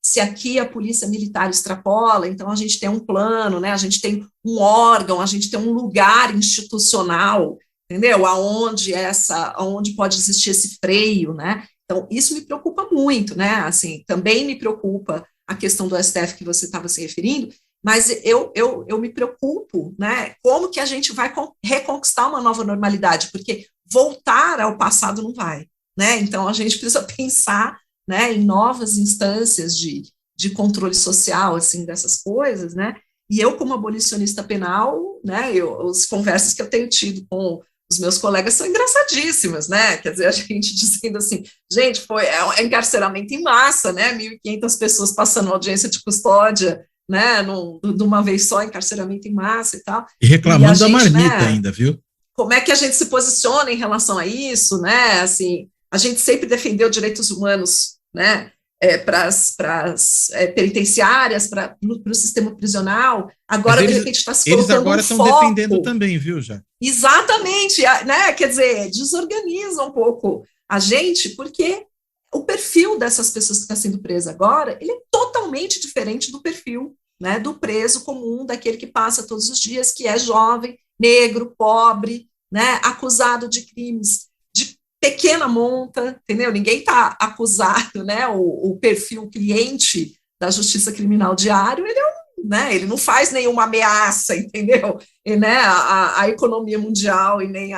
Se aqui a polícia militar extrapola, então a gente tem um plano, né? A gente tem um órgão, a gente tem um lugar institucional, entendeu? Aonde pode existir esse freio, né? Então, isso me preocupa muito, né? Assim, também me preocupa a questão do STF que você estava se referindo, mas eu me preocupo, né? Como que a gente vai reconquistar uma nova normalidade? Porque voltar ao passado não vai, né? Então, a gente precisa pensar, né, em novas instâncias de controle social, assim, dessas coisas, né? E eu, como abolicionista penal, né, as conversas que eu tenho tido com os meus colegas são engraçadíssimas, né? Quer dizer, a gente dizendo assim, gente, foi encarceramento em massa, né? 1.500 pessoas passando audiência de custódia, né? De uma vez só, encarceramento em massa e tal. E reclamando da marmita, né, ainda, viu? Como é que a gente se posiciona em relação a isso, né? Assim, a gente sempre defendeu direitos humanos, né? Para as penitenciárias, para o sistema prisional, agora de repente está se colocando eles agora estão defendendo também, viu, já? Exatamente, né? Quer dizer, desorganiza um pouco a gente, porque o perfil dessas pessoas que estão sendo presas agora, ele é totalmente diferente do perfil, né, do preso comum, daquele que passa todos os dias, que é jovem, negro, pobre, né, acusado de crimes pequena monta, entendeu? Ninguém está acusado, né? O perfil cliente da justiça criminal diário, ele não faz nenhuma ameaça, entendeu? E, né, a economia mundial e nem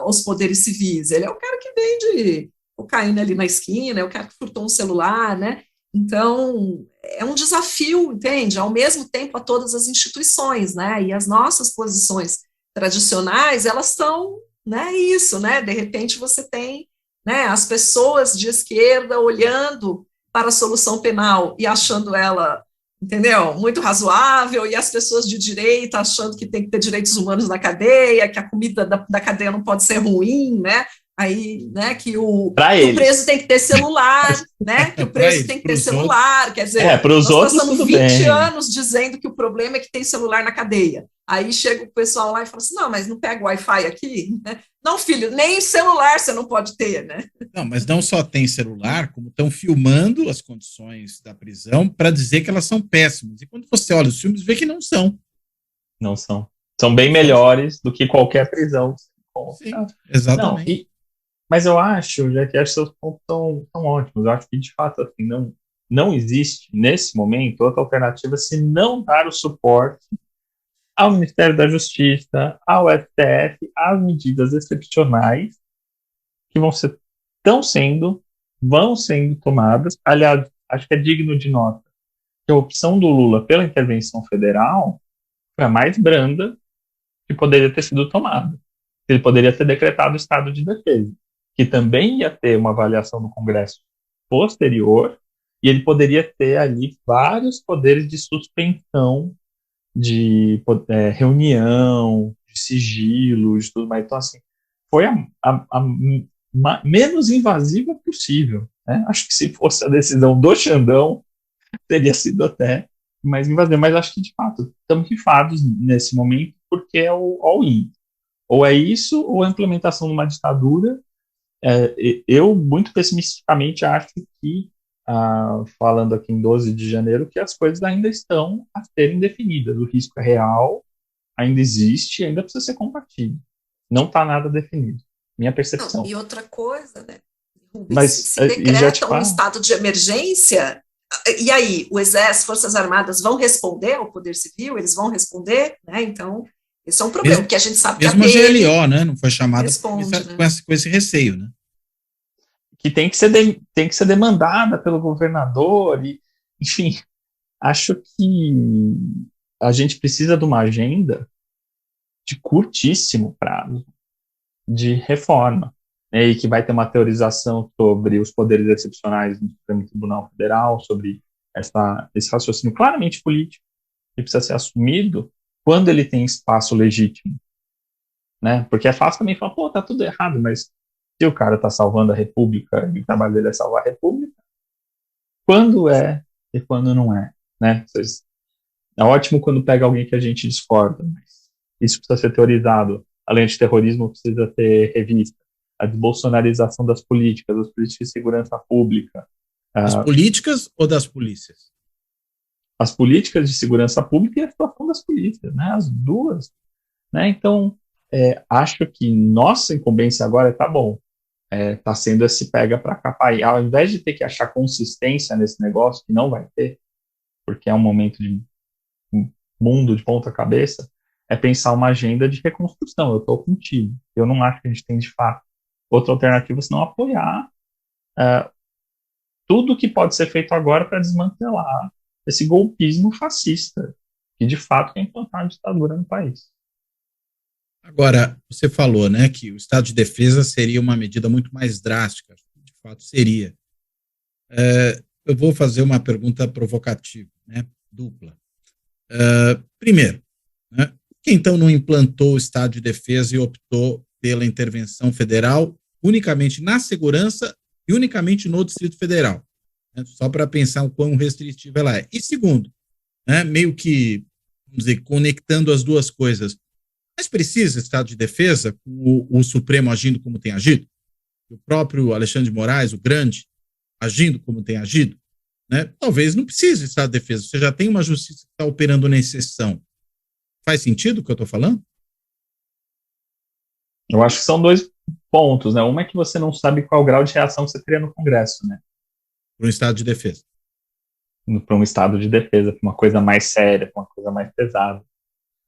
os poderes civis. Ele é o cara que vende cocaína ali na esquina, é o cara que furtou um celular, né? Então, é um desafio, entende? Ao mesmo tempo a todas as instituições, né? E as nossas posições tradicionais, elas são, né, isso, né, de repente você tem, né, as pessoas de esquerda olhando para a solução penal e achando ela, entendeu, muito razoável, e as pessoas de direita achando que tem que ter direitos humanos na cadeia, que a comida da cadeia não pode ser ruim, né, aí, né, que o preso tem que ter celular, né, que o preso tem que ter celular, quer dizer, nós passamos 20 anos dizendo que o problema é que tem celular na cadeia. Aí chega o pessoal lá e fala assim, não, mas não pega o Wi-Fi aqui? Não, filho, nem celular você não pode ter, né? Não, mas não só tem celular, como estão filmando as condições da prisão para dizer que elas são péssimas. E quando você olha os filmes, vê que não são. Não são. São bem melhores do que qualquer prisão. Sim, exatamente. Não, mas eu acho, já que seus pontos são ótimos, eu acho que, de fato, assim, não existe, nesse momento, outra alternativa se não dar o suporte ao Ministério da Justiça, ao STF, às medidas excepcionais que vão sendo tomadas. Aliás, acho que é digno de nota que a opção do Lula pela intervenção federal foi a mais branda que poderia ter sido tomada. Ele poderia ter decretado o estado de defesa, que também ia ter uma avaliação no Congresso posterior, e ele poderia ter ali vários poderes de suspensão de reunião, de sigilo, de tudo mais. Então, assim, foi a menos invasiva possível, né? Acho que se fosse a decisão do Xandão, teria sido até mais invasiva. Mas acho que, de fato, estamos rifados nesse momento, porque é o all-in. Ou é isso, ou a implementação de uma ditadura. Eu, muito pessimisticamente, acho que, falando aqui em 12 de janeiro, que as coisas ainda estão a serem definidas. O risco é real, ainda existe, ainda precisa ser combatido. Não está nada definido. Minha percepção. Não, e outra coisa, né? Mas, se decreta um estado de emergência, e aí, o Exército, Forças Armadas vão responder ao Poder Civil? Eles vão responder, né? Então, esse é um problema, porque a gente sabe que a GLO, né? Não foi chamada né? com esse receio, né? Que tem que ser demandada pelo governador, e, enfim, acho que a gente precisa de uma agenda de curtíssimo prazo de reforma, né, e que vai ter uma teorização sobre os poderes excepcionais do Supremo Tribunal Federal, sobre esse raciocínio claramente político, que precisa ser assumido quando ele tem espaço legítimo, né? Porque é fácil também falar, tá tudo errado, mas Se o cara está salvando a República e o trabalho dele é salvar a República, quando é e quando não é, né? É ótimo quando pega alguém que a gente discorda, mas isso precisa ser teorizado. Além de terrorismo, precisa ter revista. A desbolsonarização das políticas de segurança pública. Das políticas ou das polícias? As políticas de segurança pública e a situação das polícias, né? As duas. Né? Então, acho que nossa incumbência agora tá bom. Tá sendo esse pega para capar. Ao invés de ter que achar consistência nesse negócio, que não vai ter, porque é um momento de mundo de ponta cabeça, é pensar uma agenda de reconstrução. Eu estou contigo. Eu não acho que a gente tem, de fato, outra alternativa senão apoiar tudo que pode ser feito agora para desmantelar esse golpismo fascista, que de fato quer implantar a ditadura no país. Agora, você falou, né, que o estado de defesa seria uma medida muito mais drástica. De fato, seria. Eu vou fazer uma pergunta provocativa, né, dupla. Primeiro, né, por que então não implantou o estado de defesa e optou pela intervenção federal unicamente na segurança e unicamente no Distrito Federal? Né, só para pensar o quão restritiva ela é. E segundo, né, meio que, vamos dizer, conectando as duas coisas, mas precisa estado de defesa com o Supremo agindo como tem agido? O próprio Alexandre de Moraes, o grande, agindo como tem agido? Né? Talvez não precise de estado de defesa. Você já tem uma justiça que está operando na exceção. Faz sentido o que eu estou falando? Eu acho que são dois pontos, né? Uma é que você não sabe qual o grau de reação que você teria no Congresso, né? Para um estado de defesa. Para um estado de defesa, para uma coisa mais séria, para uma coisa mais pesada.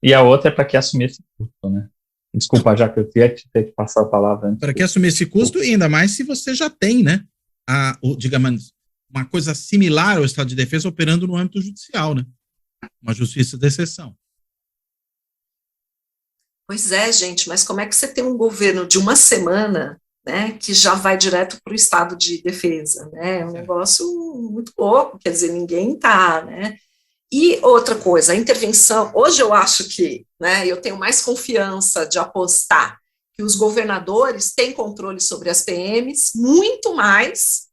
E a outra é para que assumir esse custo, né? Desculpa, já que eu ia ter que passar a palavra antes. Para que assumir esse custo, e ainda mais se você já tem, né? Digamos, uma coisa similar ao estado de defesa operando no âmbito judicial, né? Uma justiça de exceção. Pois é, gente, mas como é que você tem um governo de uma semana, né, que já vai direto para o estado de defesa, né? É um negócio muito louco, quer dizer, ninguém está, né? E outra coisa, a intervenção, hoje eu acho que, né, eu tenho mais confiança de apostar que os governadores têm controle sobre as PMs, muito mais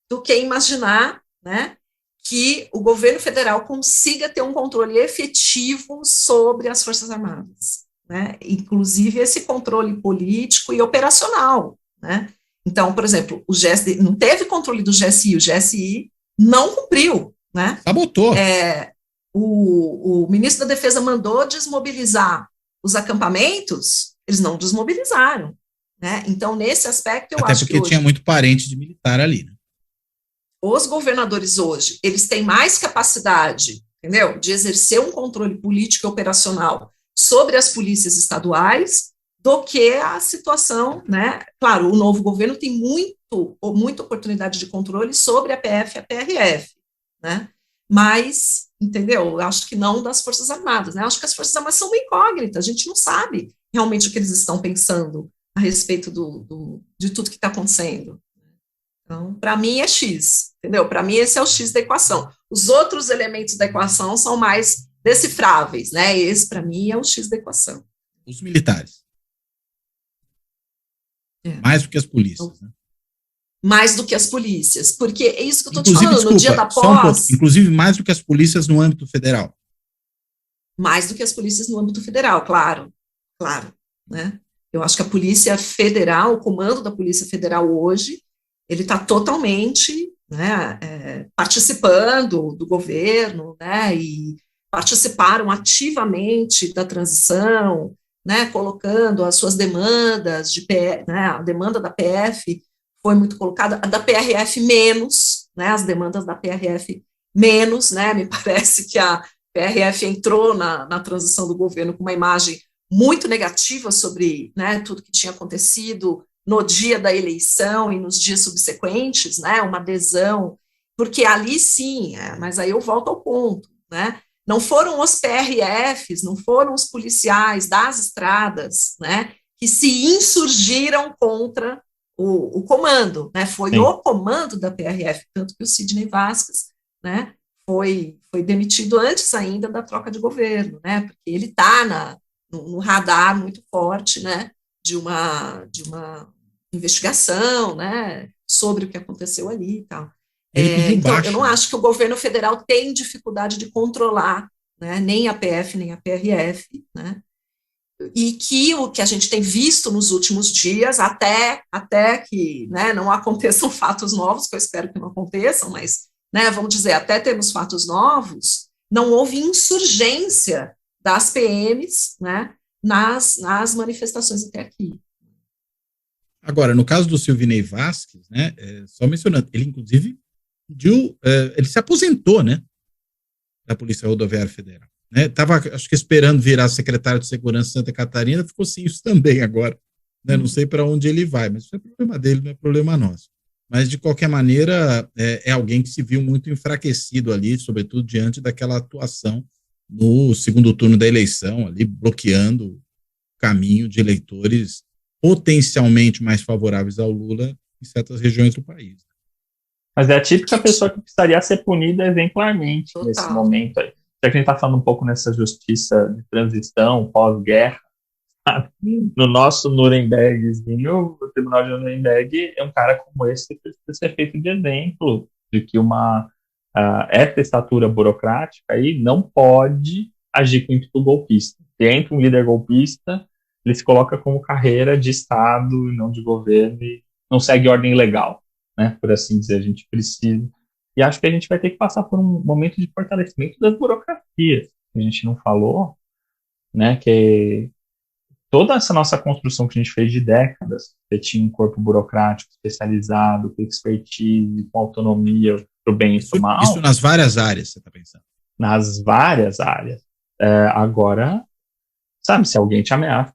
do que imaginar, né, que o governo federal consiga ter um controle efetivo sobre as Forças Armadas, né, inclusive esse controle político e operacional, né. Então, por exemplo, o GSI não teve controle do GSI, o GSI não cumpriu, né. Sabotou. O ministro da Defesa mandou desmobilizar os acampamentos, eles não desmobilizaram, né? Então, nesse aspecto, eu acho que até porque tinha muito parente de militar ali, né? Os governadores hoje, eles têm mais capacidade, entendeu? De exercer um controle político e operacional sobre as polícias estaduais do que a situação, né? Claro, o novo governo tem muita oportunidade de controle sobre a PF e a PRF, né? Mas, entendeu? Eu acho que não das Forças Armadas, né? Eu acho que as Forças Armadas são uma incógnita, a gente não sabe realmente o que eles estão pensando a respeito de tudo que está acontecendo. Então, para mim é X, entendeu? Para mim esse é o X da equação. Os outros elementos da equação são mais decifráveis, né? Esse, para mim, é o X da equação. Os militares. Mais do que as polícias, né? Mais do que as polícias, porque é isso que eu estou te falando, no dia da posse... Inclusive mais do que as polícias no âmbito federal. Mais do que as polícias no âmbito federal, claro, né? Eu acho que a Polícia Federal, o comando da Polícia Federal hoje, ele está totalmente, né, participando do governo, né, e participaram ativamente da transição, né, colocando as suas demandas, né, a demanda da PF foi muito colocada, a da PRF menos, né, as demandas da PRF menos, né, me parece que a PRF entrou na transição do governo com uma imagem muito negativa sobre, né, tudo que tinha acontecido no dia da eleição e nos dias subsequentes, né, uma adesão, porque ali sim, mas aí eu volto ao ponto, né, não foram os PRFs, não foram os policiais das estradas, né, que se insurgiram contra o comando, né, foi sim. O comando da PRF, tanto que o Sidney Vasquez, né, foi demitido antes ainda da troca de governo, né, porque ele está no radar muito forte, né, de uma investigação, né, sobre o que aconteceu ali e tal. Então, eu não acho que o governo federal tem dificuldade de controlar, né, nem a PF, nem a PRF, né, e que o que a gente tem visto nos últimos dias, até que, né, não aconteçam fatos novos, que eu espero que não aconteçam, mas, né, vamos dizer, até termos fatos novos, não houve insurgência das PMs, né, nas manifestações até aqui. Agora, no caso do Silvinei Vasquez, né, só mencionando, ele inclusive pediu, ele se aposentou, né, da Polícia Rodoviária Federal. Estava, acho que, esperando virar secretário de Segurança de Santa Catarina, ficou sem isso também agora. Né? Não sei para onde ele vai, mas isso é problema dele, não é problema nosso. Mas, de qualquer maneira, é alguém que se viu muito enfraquecido ali, sobretudo diante daquela atuação no segundo turno da eleição, ali bloqueando o caminho de eleitores potencialmente mais favoráveis ao Lula em certas regiões do país. Mas é a típica pessoa que precisaria ser punida exemplarmente Total. Nesse momento aí. Já que a gente está falando um pouco nessa justiça de transição, pós-guerra, no nosso Nurembergzinho, o Tribunal de Nuremberg é um cara como esse que precisa ser feito de exemplo de que essa estatura burocrática aí não pode agir com ímpeto golpista. Se entra um líder golpista, ele se coloca como carreira de Estado e não de governo e não segue ordem legal, né, por assim dizer. A gente precisa. E acho que a gente vai ter que passar por um momento de fortalecimento das burocracias. A gente não falou, né, que toda essa nossa construção que a gente fez de décadas, que tinha um corpo burocrático especializado, com expertise, com autonomia para o bem e para o mal. Isso nas várias áreas, você está pensando? Nas várias áreas. Agora, sabe, se alguém te ameaça,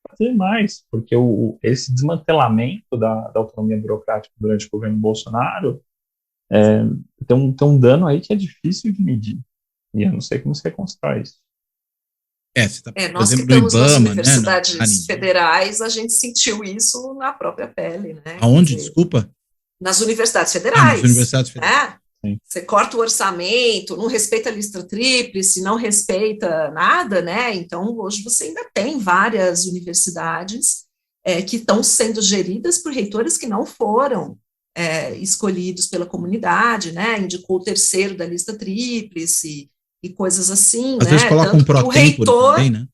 fazer mais, porque esse desmantelamento da autonomia burocrática durante o governo Bolsonaro tem um dano aí que é difícil de medir. E eu não sei como se reconstrói isso. Você tá, nós que estamos nas universidades federais, a gente sentiu isso na própria pele. Né? Aonde, desculpa? Nas universidades federais. Nas universidades federais. Você corta o orçamento, não respeita a lista tríplice, não respeita nada, né? Então, hoje você ainda tem várias universidades que estão sendo geridas por reitores que não foram escolhidos pela comunidade, né? Indicou o terceiro da lista tríplice e coisas assim. Às vezes coloca um pró-tempore também, né?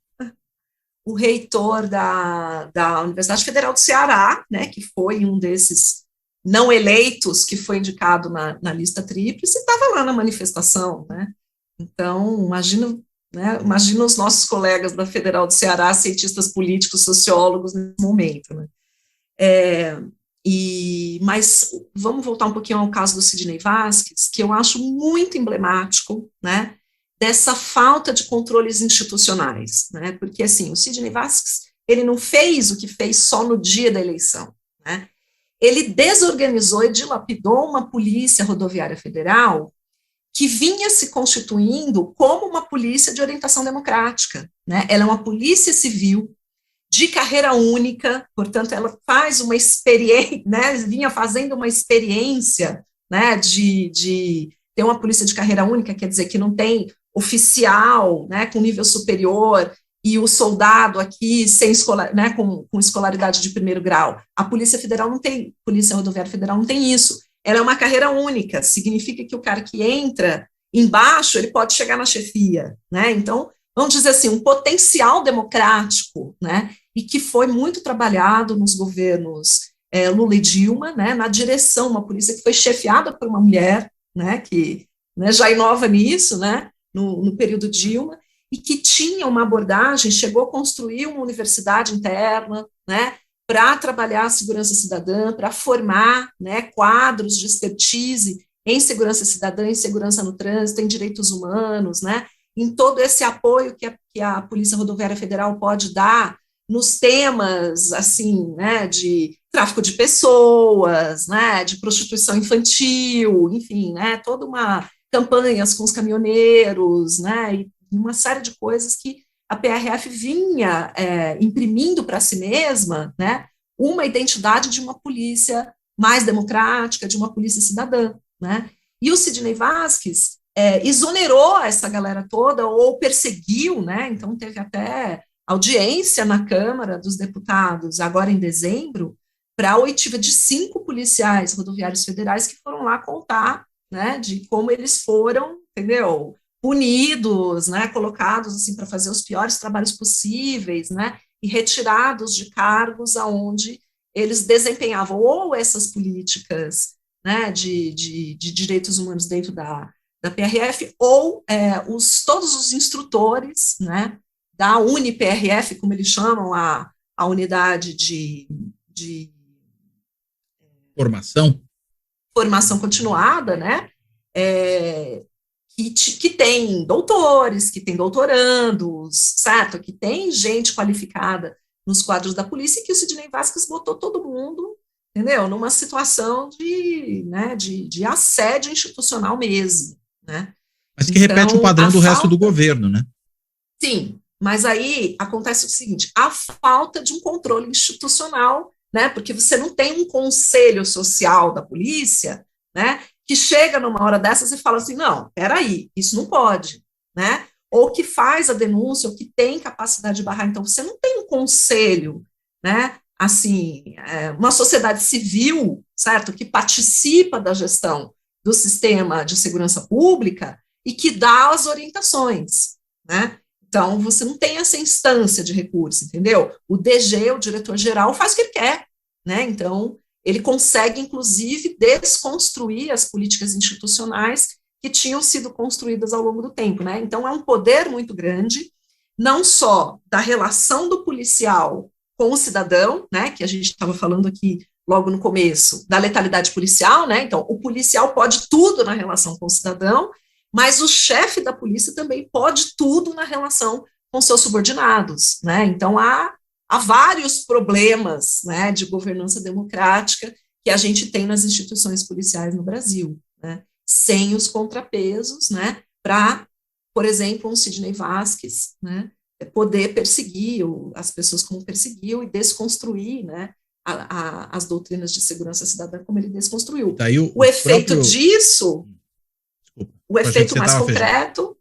O reitor da Universidade Federal do Ceará, né? Que foi um desses não eleitos que foi indicado na lista tríplice, estava lá na manifestação, né? Então, imagina os nossos colegas da Federal do Ceará, cientistas políticos, sociólogos nesse momento, né? Mas vamos voltar um pouquinho ao caso do Silvinei Vasquez, que eu acho muito emblemático, né, dessa falta de controles institucionais, né? Porque, assim, o Silvinei Vasquez, ele não fez o que fez só no dia da eleição, né? Ele desorganizou e dilapidou uma polícia rodoviária federal que vinha se constituindo como uma polícia de orientação democrática, né? Ela é uma polícia civil de carreira única, portanto, ela faz uma experiência, né? Vinha fazendo uma experiência, né? De ter uma polícia de carreira única, quer dizer que não tem oficial, né? Com nível superior, e o soldado aqui né, com escolaridade de primeiro grau. A Polícia Federal não tem, Polícia Rodoviária Federal não tem isso. Ela é uma carreira única, significa que o cara que entra embaixo, ele pode chegar na chefia, né? Então, vamos dizer assim, um potencial democrático, né? E que foi muito trabalhado nos governos Lula e Dilma, né? Na direção, uma polícia que foi chefiada por uma mulher, né? Que, né, já inova nisso, né? No período Dilma, e que tinha uma abordagem, chegou a construir uma universidade interna, né, para trabalhar a segurança cidadã, para formar, né, quadros de expertise em segurança cidadã, em segurança no trânsito, em direitos humanos, né, em todo esse apoio que a Polícia Rodoviária Federal pode dar nos temas, assim, né, de tráfico de pessoas, né, de prostituição infantil, enfim, né, toda uma campanhas com os caminhoneiros, né, e uma série de coisas que a PRF vinha imprimindo para si mesma, né, uma identidade de uma polícia mais democrática, de uma polícia cidadã, né, e o Silvinei Vasquez exonerou essa galera toda, ou perseguiu, né, então teve até audiência na Câmara dos Deputados, agora em dezembro, para a oitiva de 5 policiais rodoviários federais que foram lá contar, né, de como eles foram, entendeu, punidos, né, colocados assim para fazer os piores trabalhos possíveis, né, e retirados de cargos aonde eles desempenhavam ou essas políticas, né, de direitos humanos dentro da PRF, ou todos os instrutores, né, da UniPRF, como eles chamam, a unidade de formação continuada, né, que tem doutores, que tem doutorandos, certo? Que tem gente qualificada nos quadros da polícia, e que o Sidney Vasquez botou todo mundo, entendeu? Numa situação de assédio institucional mesmo, né? Mas que repete o padrão do resto do governo, né? Sim, mas aí acontece o seguinte, a falta de um controle institucional, né? Porque você não tem um conselho social da polícia, né? Que chega numa hora dessas e fala assim, não, peraí, isso não pode, né? Ou que faz a denúncia, ou que tem capacidade de barrar. Então, você não tem um conselho, né? Assim, uma sociedade civil, certo? Que participa da gestão do sistema de segurança pública e que dá as orientações, né? Então, você não tem essa instância de recurso, entendeu? O DG, o diretor-geral, faz o que ele quer, né? Então, ele consegue, inclusive, desconstruir as políticas institucionais que tinham sido construídas ao longo do tempo, né? Então, é um poder muito grande, não só da relação do policial com o cidadão, né? Que a gente estava falando aqui logo no começo, da letalidade policial, né? Então, o policial pode tudo na relação com o cidadão, mas o chefe da polícia também pode tudo na relação com seus subordinados, né? Então, há vários problemas, né, de governança democrática que a gente tem nas instituições policiais no Brasil, né, sem os contrapesos, né, para, por exemplo, um Sidney Vasquez, né, poder perseguir as pessoas como perseguiu e desconstruir, né, as doutrinas de segurança cidadã como ele desconstruiu. Daí o efeito disso, o efeito mais concreto,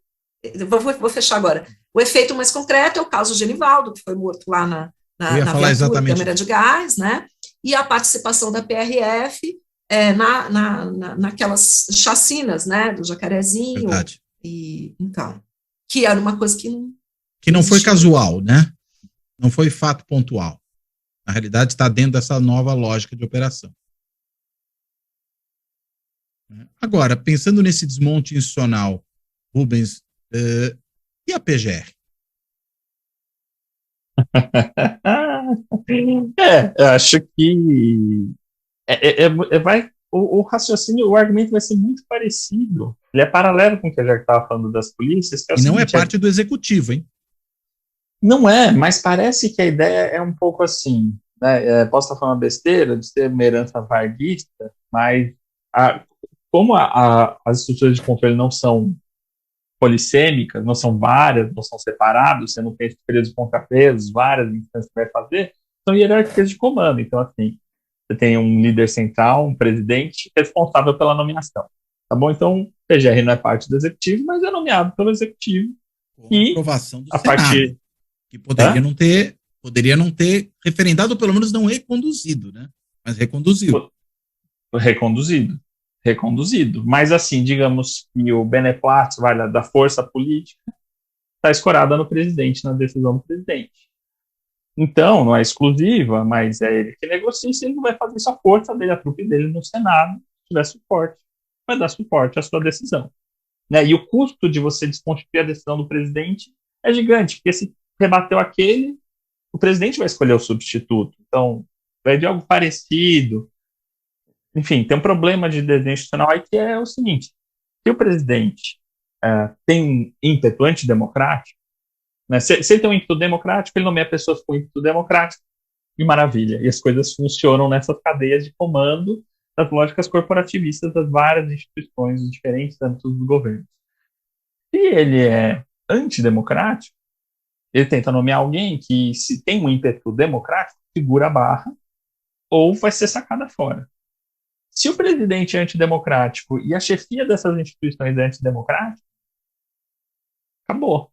vou fechar agora, o efeito mais concreto é o caso de Genivaldo, que foi morto lá na câmara de gás, né? E a participação da PRF naquelas chacinas, né? Do Jacarezinho. Verdade. E então, que era uma coisa que não foi casual, né? Não foi fato pontual. Na realidade, está dentro dessa nova lógica de operação. Agora, pensando nesse desmonte institucional, Rubens, e a PGR? Eu acho que o raciocínio, o argumento vai ser muito parecido. Ele é paralelo com o que a gente estava falando das polícias. E não é parte do executivo, hein? Não é, mas parece que a ideia é um pouco assim, né? Posso estar falando besteira, de ser uma herança varguista, mas como as estruturas de controle não são polissêmicas, não são várias, não são separados, você não tem períodos de contrapesos, várias instâncias que vai fazer, são hierarquias de comando. Então, assim, você tem um líder central, um presidente responsável pela nomeação. Tá bom? Então, o PGR não é parte do executivo, mas é nomeado pelo executivo. Com a aprovação do Senado, que poderia não ter referendado, ou pelo menos não reconduzido, né? Mas reconduziu. Reconduzido. Mas, assim, digamos que o beneplácito da força política está escorada no presidente, na decisão do presidente. Então, não é exclusiva, mas é ele que negocia. Se ele não vai fazer isso, a força dele, a trupe dele no Senado, se tiver suporte, vai dar suporte à sua decisão. Né? E o custo de você desconstituir a decisão do presidente é gigante, porque se rebateu aquele, o presidente vai escolher o substituto. Então, vai de algo parecido. Enfim, tem um problema de desenho institucional aí que é o seguinte: se o presidente tem um ímpeto antidemocrático, né, se ele tem um ímpeto democrático, ele nomeia pessoas com ímpeto democrático, e maravilha. E as coisas funcionam nessas cadeias de comando das lógicas corporativistas das várias instituições, dos diferentes âmbitos do governo. Se ele é antidemocrático, ele tenta nomear alguém que, se tem um ímpeto democrático, segura a barra ou vai ser sacada fora. Se o presidente é antidemocrático e a chefia dessas instituições é antidemocrática, acabou.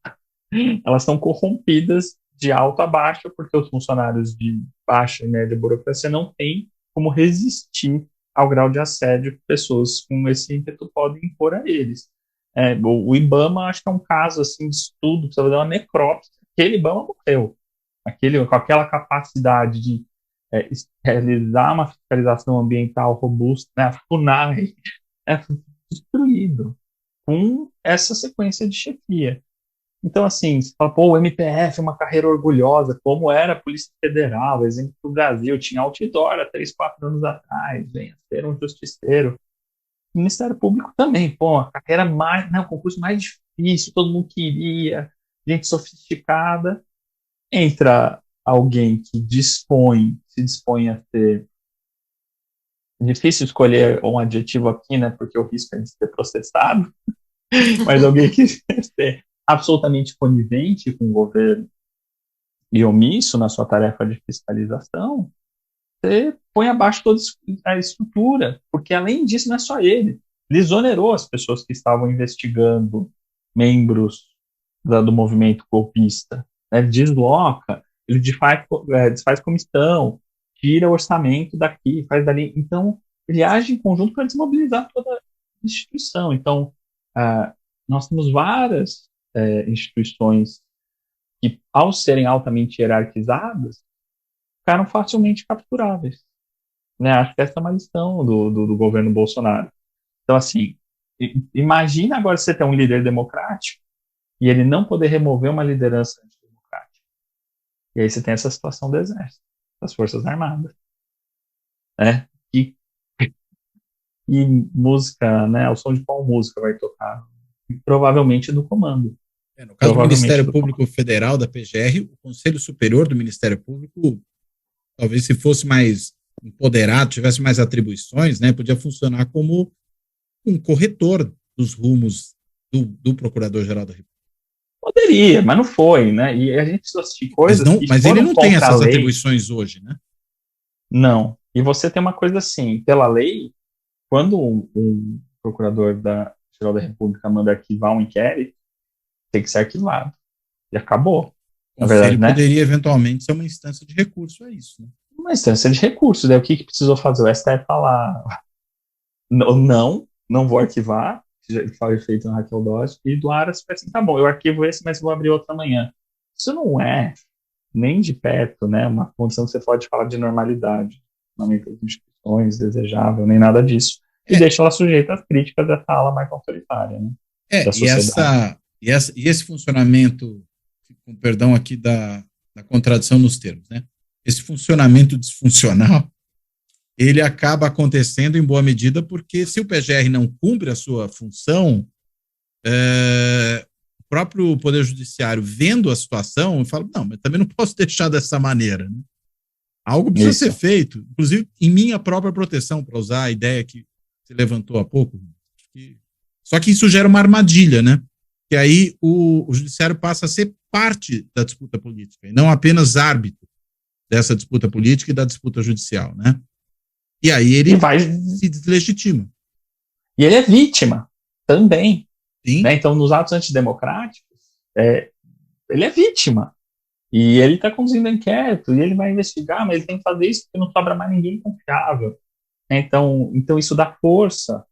Elas estão corrompidas de alto a baixo, porque os funcionários de baixa e média burocracia não tem como resistir ao grau de assédio que pessoas com esse ímpeto podem impor a eles. O IBAMA, acho que é um caso assim, de estudo, precisa fazer uma necrópsia. Aquele IBAMA morreu. Com aquela capacidade de realizar uma fiscalização ambiental robusta, né, a FUNAI, foi destruído com essa sequência de chefia. Então, assim, você fala, o MPF é uma carreira orgulhosa, como era a Polícia Federal, exemplo do Brasil, tinha outdoor há 3, 4 anos atrás, venha ser um justiceiro. O Ministério Público também, a carreira o concurso mais difícil, todo mundo queria, gente sofisticada. Entra alguém que se dispõe a ser, difícil escolher um adjetivo aqui, né, porque o risco é de ser processado, mas alguém que ser absolutamente conivente com o governo e omisso na sua tarefa de fiscalização, você põe abaixo toda a estrutura, porque além disso não é só ele exonerou as pessoas que estavam investigando membros do movimento golpista, né? Desloca, ele desfaz comissão, tira o orçamento daqui, faz dali, então ele age em conjunto para desmobilizar toda a instituição. Então nós temos várias instituições que, ao serem altamente hierarquizadas, ficaram facilmente capturáveis. Né? Acho que essa é uma lição do governo Bolsonaro. Então, assim, imagina agora você ter um líder democrático e ele não poder remover uma liderança antidemocrática. E aí você tem essa situação do Exército, das Forças Armadas. Né? E música, né? O som de qual música vai tocar? Provavelmente do comando. No caso do Ministério Público Federal, da PGR, o Conselho Superior do Ministério Público, talvez se fosse mais empoderado, tivesse mais atribuições, né, podia funcionar como um corretor dos rumos do Procurador-Geral da República. Poderia, mas não foi, né? E a gente precisa assistir coisas mas ele não tem essas atribuições hoje, né? Não. E você tem uma coisa assim, pela lei, quando um Procurador-Geral da República manda arquivar um inquérito, tem que ser arquivado. E acabou. Na verdade, ele poderia eventualmente ser uma instância de recurso, é isso, né? Uma instância de recurso. Daí o que precisou fazer? O STF falar não vou arquivar, já foi feito no Raquel Dodge, e do Aras foi assim, tá bom, eu arquivo esse, mas vou abrir outro amanhã. Isso não é nem de perto, né, uma condição que você pode falar de normalidade, não das instituições, desejável, nem nada disso. E deixa ela sujeita às críticas dessa ala mais autoritária, né? E esse funcionamento, com perdão aqui da contradição nos termos, né? Esse funcionamento disfuncional, ele acaba acontecendo em boa medida porque se o PGR não cumpre a sua função, o próprio Poder Judiciário, vendo a situação, fala, não, mas também não posso deixar dessa maneira, né? Algo precisa ser feito, inclusive em minha própria proteção, para usar a ideia que você levantou há pouco. Só que isso gera uma armadilha, né? Que aí o Judiciário passa a ser parte da disputa política, e não apenas árbitro dessa disputa política e da disputa judicial, né? E aí ele se deslegitima. E ele é vítima também. Sim. Né? Então, nos atos antidemocráticos, ele é vítima. E ele está conduzindo inquérito, e ele vai investigar, mas ele tem que fazer isso porque não sobra mais ninguém confiável. Então isso dá força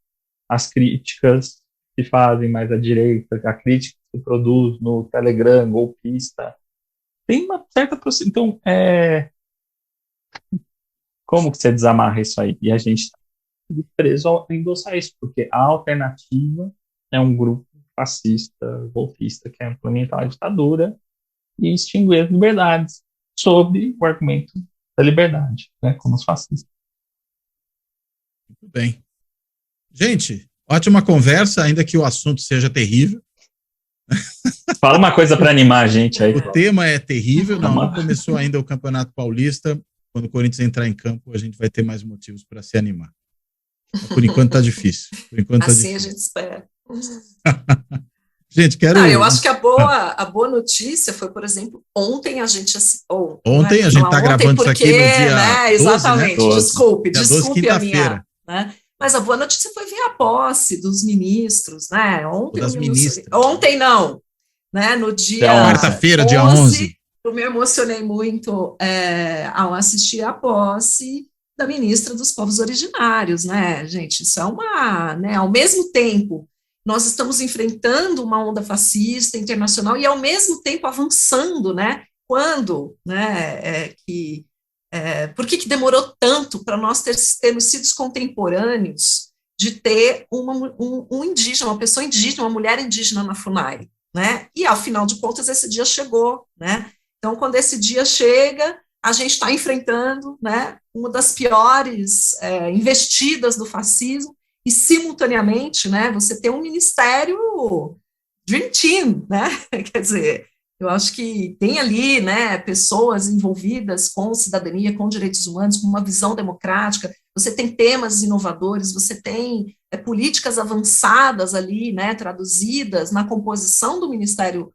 às críticas que fazem mais à direita, a crítica que se produz no Telegram, golpista. Tem uma certa proximidade. Então, como que você desamarra isso aí? E a gente está preso a endossar isso, porque a alternativa é um grupo fascista, golpista, que quer implementar a ditadura e extinguir as liberdades sob o argumento da liberdade, né, como os fascistas. Muito bem. Gente, ótima conversa, ainda que o assunto seja terrível. Fala uma coisa para animar a gente aí. O tema é terrível, não começou ainda o Campeonato Paulista. Quando o Corinthians entrar em campo, a gente vai ter mais motivos para se animar. Por enquanto tá difícil. Assim a gente espera. Gente, eu acho que a boa notícia foi, por exemplo, ontem a gente Ontem a gente está gravando isso aqui no dia 12, exatamente, né? Desculpe a minha, né? Mas a boa notícia foi ver a posse dos ministros, né? Ontem não, né? No dia quarta-feira, dia 11. eu me emocionei muito ao assistir a posse da ministra dos Povos Originários, né, gente? Isso é né, ao mesmo tempo, nós estamos enfrentando uma onda fascista internacional e, ao mesmo tempo, avançando, né? Quando, né, por que demorou tanto para nós termos sido contemporâneos de ter um indígena, uma pessoa indígena, uma mulher indígena na FUNAI, né? E, ao final de contas, esse dia chegou, né? Então, quando esse dia chega, a gente está enfrentando, né, uma das piores investidas do fascismo, e, simultaneamente, né, você tem um ministério Dream Team, né? Quer dizer, eu acho que tem ali, né, pessoas envolvidas com cidadania, com direitos humanos, com uma visão democrática, você tem temas inovadores, você tem políticas avançadas ali, né, traduzidas na composição do Ministério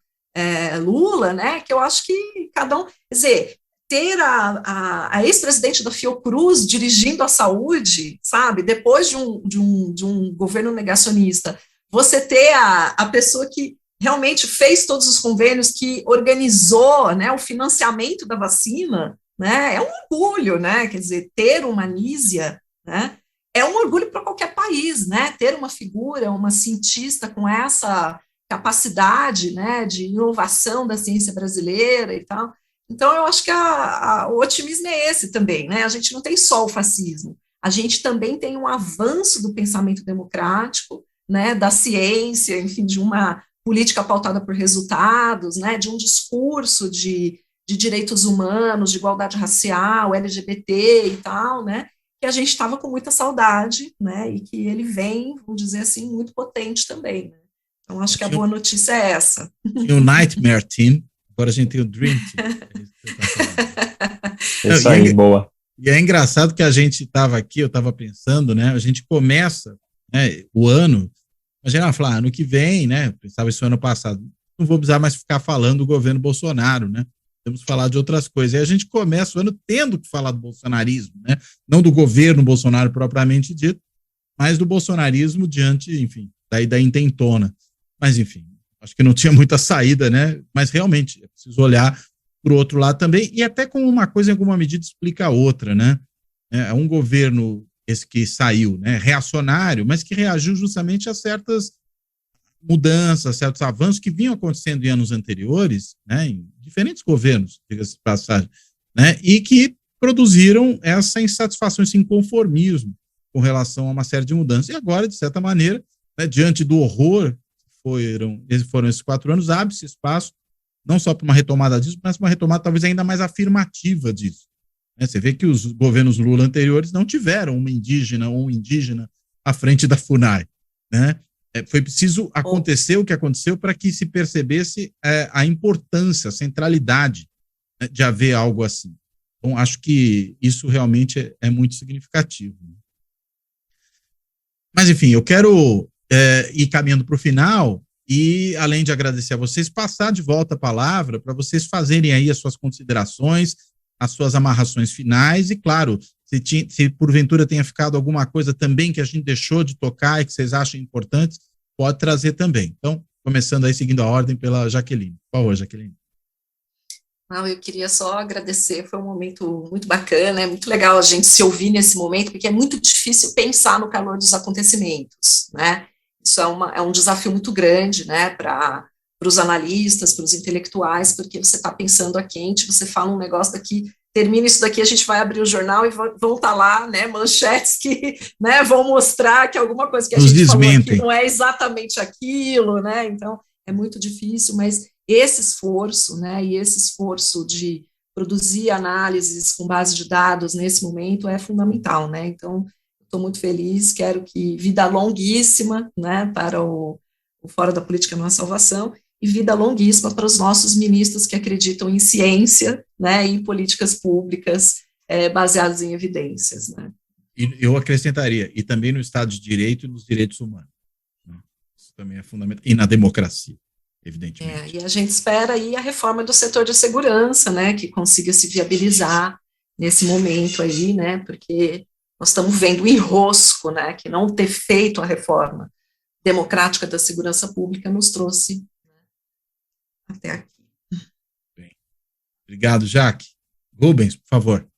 Lula, né, que eu acho que cada um, quer dizer, ter a ex-presidente da Fiocruz dirigindo a saúde, sabe, depois de um governo negacionista, você ter a pessoa que realmente fez todos os convênios, que organizou, né, o financiamento da vacina, né, é um orgulho, né, quer dizer, ter uma Anísia, né, é um orgulho para qualquer país, né, ter uma figura, uma cientista com essa capacidade, né, de inovação da ciência brasileira e tal. Então, eu acho que o otimismo é esse também, né, a gente não tem só o fascismo, a gente também tem um avanço do pensamento democrático, né, da ciência, enfim, de uma política pautada por resultados, né, de um discurso de direitos humanos, de igualdade racial, LGBT e tal, né, que a gente estava com muita saudade, né, e que ele vem, vamos dizer assim, muito potente também, né. Então, acho que a boa notícia é essa. Tinha o Nightmare Team, agora a gente tem o Dream Team. Isso aí, boa. E é engraçado que a gente estava aqui, eu estava pensando, né, a gente começa, né, o ano, imagina, falar, ano que vem, né, pensava isso ano passado, não vou precisar mais ficar falando do governo Bolsonaro, né, temos que falar de outras coisas. E a gente começa o ano tendo que falar do bolsonarismo, né, não do governo Bolsonaro propriamente dito, mas do bolsonarismo diante, enfim, da intentona. Mas, enfim, acho que não tinha muita saída, né, mas realmente é preciso olhar para o outro lado também, e até como uma coisa, em alguma medida, explica a outra, né, é um governo esse que saiu, né, reacionário, mas que reagiu justamente a certas mudanças, certos avanços que vinham acontecendo em anos anteriores, né, em diferentes governos, diga-se de passagem, né, e que produziram essa insatisfação, esse inconformismo com relação a uma série de mudanças. E agora, de certa maneira, né, diante do horror que foram esses 4 anos, abre-se espaço não só para uma retomada disso, mas para uma retomada talvez ainda mais afirmativa disso. Você vê que os governos Lula anteriores não tiveram uma indígena ou um indígena à frente da FUNAI, né? Foi preciso acontecer o que aconteceu para que se percebesse a importância, a centralidade, né, de haver algo assim. Então, acho que isso realmente é muito significativo. Mas, enfim, eu quero ir caminhando para o final e, além de agradecer a vocês, passar de volta a palavra para vocês fazerem aí as suas considerações, as suas amarrações finais e, claro, se porventura tenha ficado alguma coisa também que a gente deixou de tocar e que vocês acham importantes, pode trazer também. Então, começando aí, seguindo a ordem pela Jaqueline. Por favor, Jaqueline. Eu queria só agradecer, foi um momento muito bacana, é muito legal a gente se ouvir nesse momento, porque é muito difícil pensar no calor dos acontecimentos, né? Isso é um desafio muito grande, né, para os analistas, para os intelectuais, porque você está pensando a quente, você fala um negócio daqui, termina isso daqui, a gente vai abrir o jornal e vão estar lá, né, manchetes que, né, vão mostrar que alguma coisa que a gente falou aqui não é exatamente aquilo, né, então é muito difícil, mas esse esforço, né, e esse esforço de produzir análises com base de dados nesse momento é fundamental, né, então estou muito feliz, quero que vida longuíssima, né, para o Fórum da Política Não Há Salvação, e vida longuíssima para os nossos ministros que acreditam em ciência, né, e em políticas públicas baseadas em evidências, né. E eu acrescentaria, e também no Estado de Direito e nos direitos humanos. Né? Isso também é fundamental, e na democracia, evidentemente. E a gente espera aí a reforma do setor de segurança, né, que consiga se viabilizar nesse momento aí, né, porque nós estamos vendo o enrosco, né, que não ter feito a reforma democrática da segurança pública nos trouxe, né, até aqui. Bem, Obrigado, Jaque. Rubens, por favor.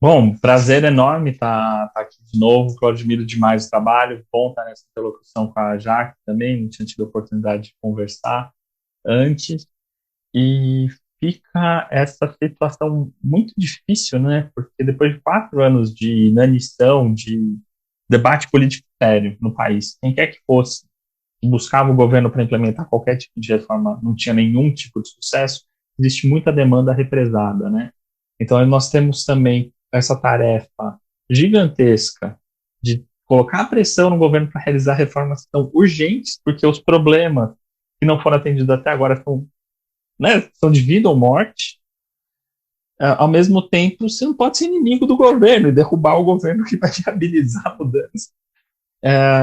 Bom, prazer enorme estar aqui de novo, que eu admiro demais o trabalho, bom estar nessa interlocução com a Jaque também, não tinha tido a oportunidade de conversar antes, e fica essa situação muito difícil, né, porque depois de 4 anos de inanição, de debate político sério no país, quem quer que fosse, buscava o governo para implementar qualquer tipo de reforma, não tinha nenhum tipo de sucesso, existe muita demanda represada, né, então nós temos também essa tarefa gigantesca de colocar pressão no governo para realizar reformas tão urgentes, porque os problemas que não foram atendidos até agora são de vida ou morte. Ao mesmo tempo, você não pode ser inimigo do governo e derrubar o governo que vai viabilizar mudanças.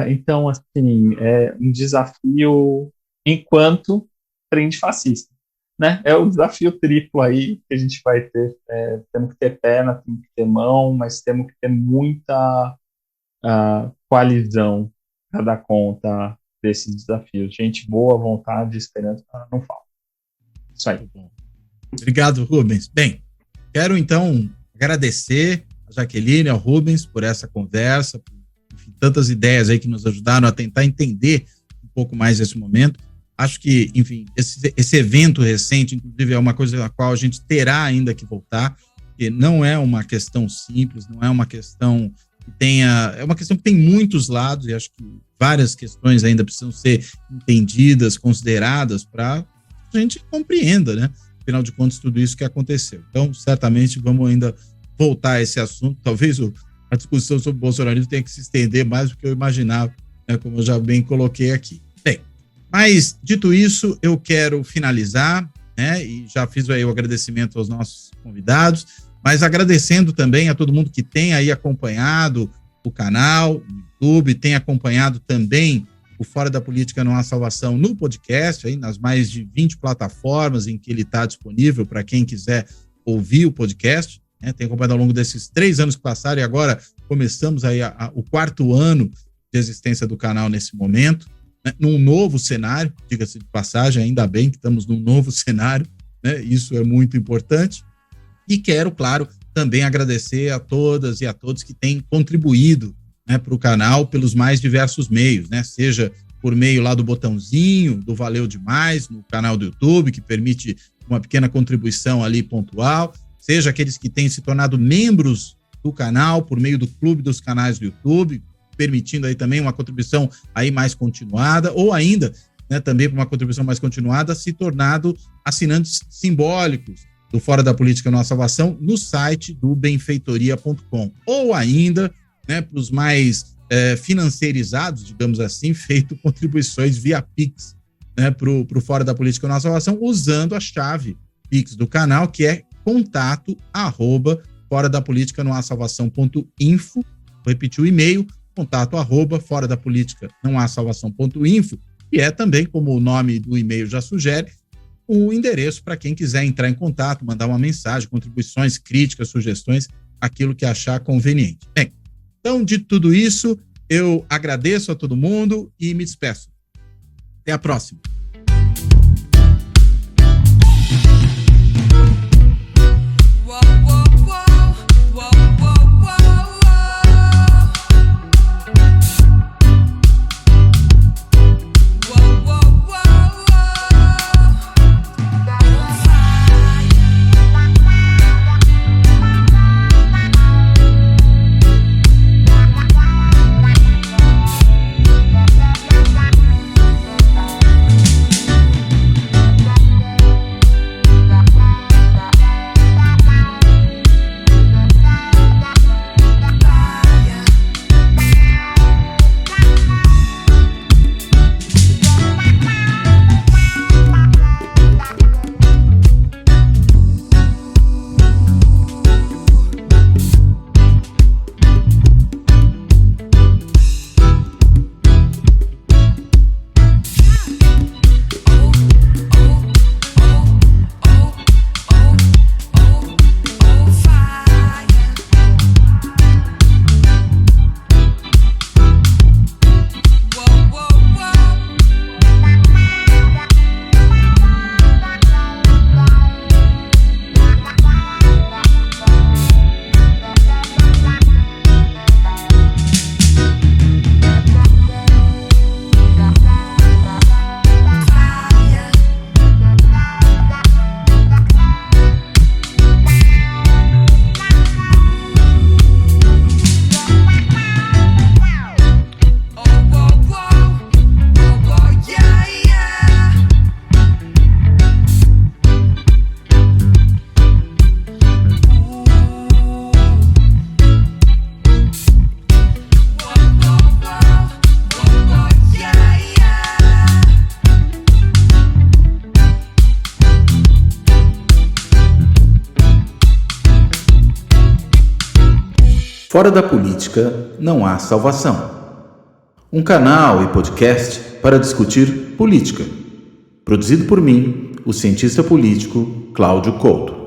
Então, assim, é um desafio enquanto frente fascista. Né? É o desafio triplo aí que a gente vai ter. Temos que ter perna, temos que ter mão, mas temos que ter muita coalizão para dar conta desses desafios. Gente boa, vontade, esperança, não falta. Isso aí. Obrigado, Rubens. Bem, quero então agradecer a Jaqueline e ao Rubens por essa conversa, por tantas ideias aí que nos ajudaram a tentar entender um pouco mais esse momento. Acho que, enfim, esse evento recente, inclusive, é uma coisa a qual a gente terá ainda que voltar, porque não é uma questão simples, não é uma questão que tenha... É uma questão que tem muitos lados, e acho que várias questões ainda precisam ser entendidas, consideradas, para que a gente compreenda, né? Afinal de contas, tudo isso que aconteceu. Então, certamente, vamos ainda voltar a esse assunto. Talvez a discussão sobre o bolsonarismo tenha que se estender mais do que eu imaginava, né? Como eu já bem coloquei aqui. Bem, mas, dito isso, eu quero finalizar, né, e já fiz aí o agradecimento aos nossos convidados, mas agradecendo também a todo mundo que tem aí acompanhado o canal no YouTube, tem acompanhado também o Fora da Política Não Há Salvação no podcast, aí nas mais de 20 plataformas em que ele está disponível para quem quiser ouvir o podcast, né, tem acompanhado ao longo desses 3 anos que passaram e agora começamos aí o 4º ano de existência do canal nesse momento, num novo cenário, diga-se de passagem, ainda bem que estamos num novo cenário, né? Isso é muito importante. E quero, claro, também agradecer a todas e a todos que têm contribuído, né, para o canal pelos mais diversos meios, né? Seja por meio lá do botãozinho, do Valeu Demais, no canal do YouTube, que permite uma pequena contribuição ali pontual, seja aqueles que têm se tornado membros do canal por meio do Clube dos Canais do YouTube, permitindo aí também uma contribuição aí mais continuada, ou ainda, né, também para uma contribuição mais continuada, se tornado assinantes simbólicos do Fora da Política Não Há Salvação no site do benfeitoria.com, ou ainda, né, para os mais financeirizados, digamos assim, feito contribuições via Pix, né, para o Fora da Política Não Há Salvação, usando a chave Pix do canal, que é contato@foradapoliticanãohasalvação.info. Vou repetir o e-mail, contato@foradapoliticanãohasalvação.info, e é também, como o nome do e-mail já sugere, o endereço para quem quiser entrar em contato, mandar uma mensagem, contribuições, críticas, sugestões, aquilo que achar conveniente. Bem, então, de tudo isso, eu agradeço a todo mundo e me despeço. Até a próxima. Fora da política não há salvação. Um canal e podcast para discutir política. Produzido por mim, o cientista político Cláudio Couto.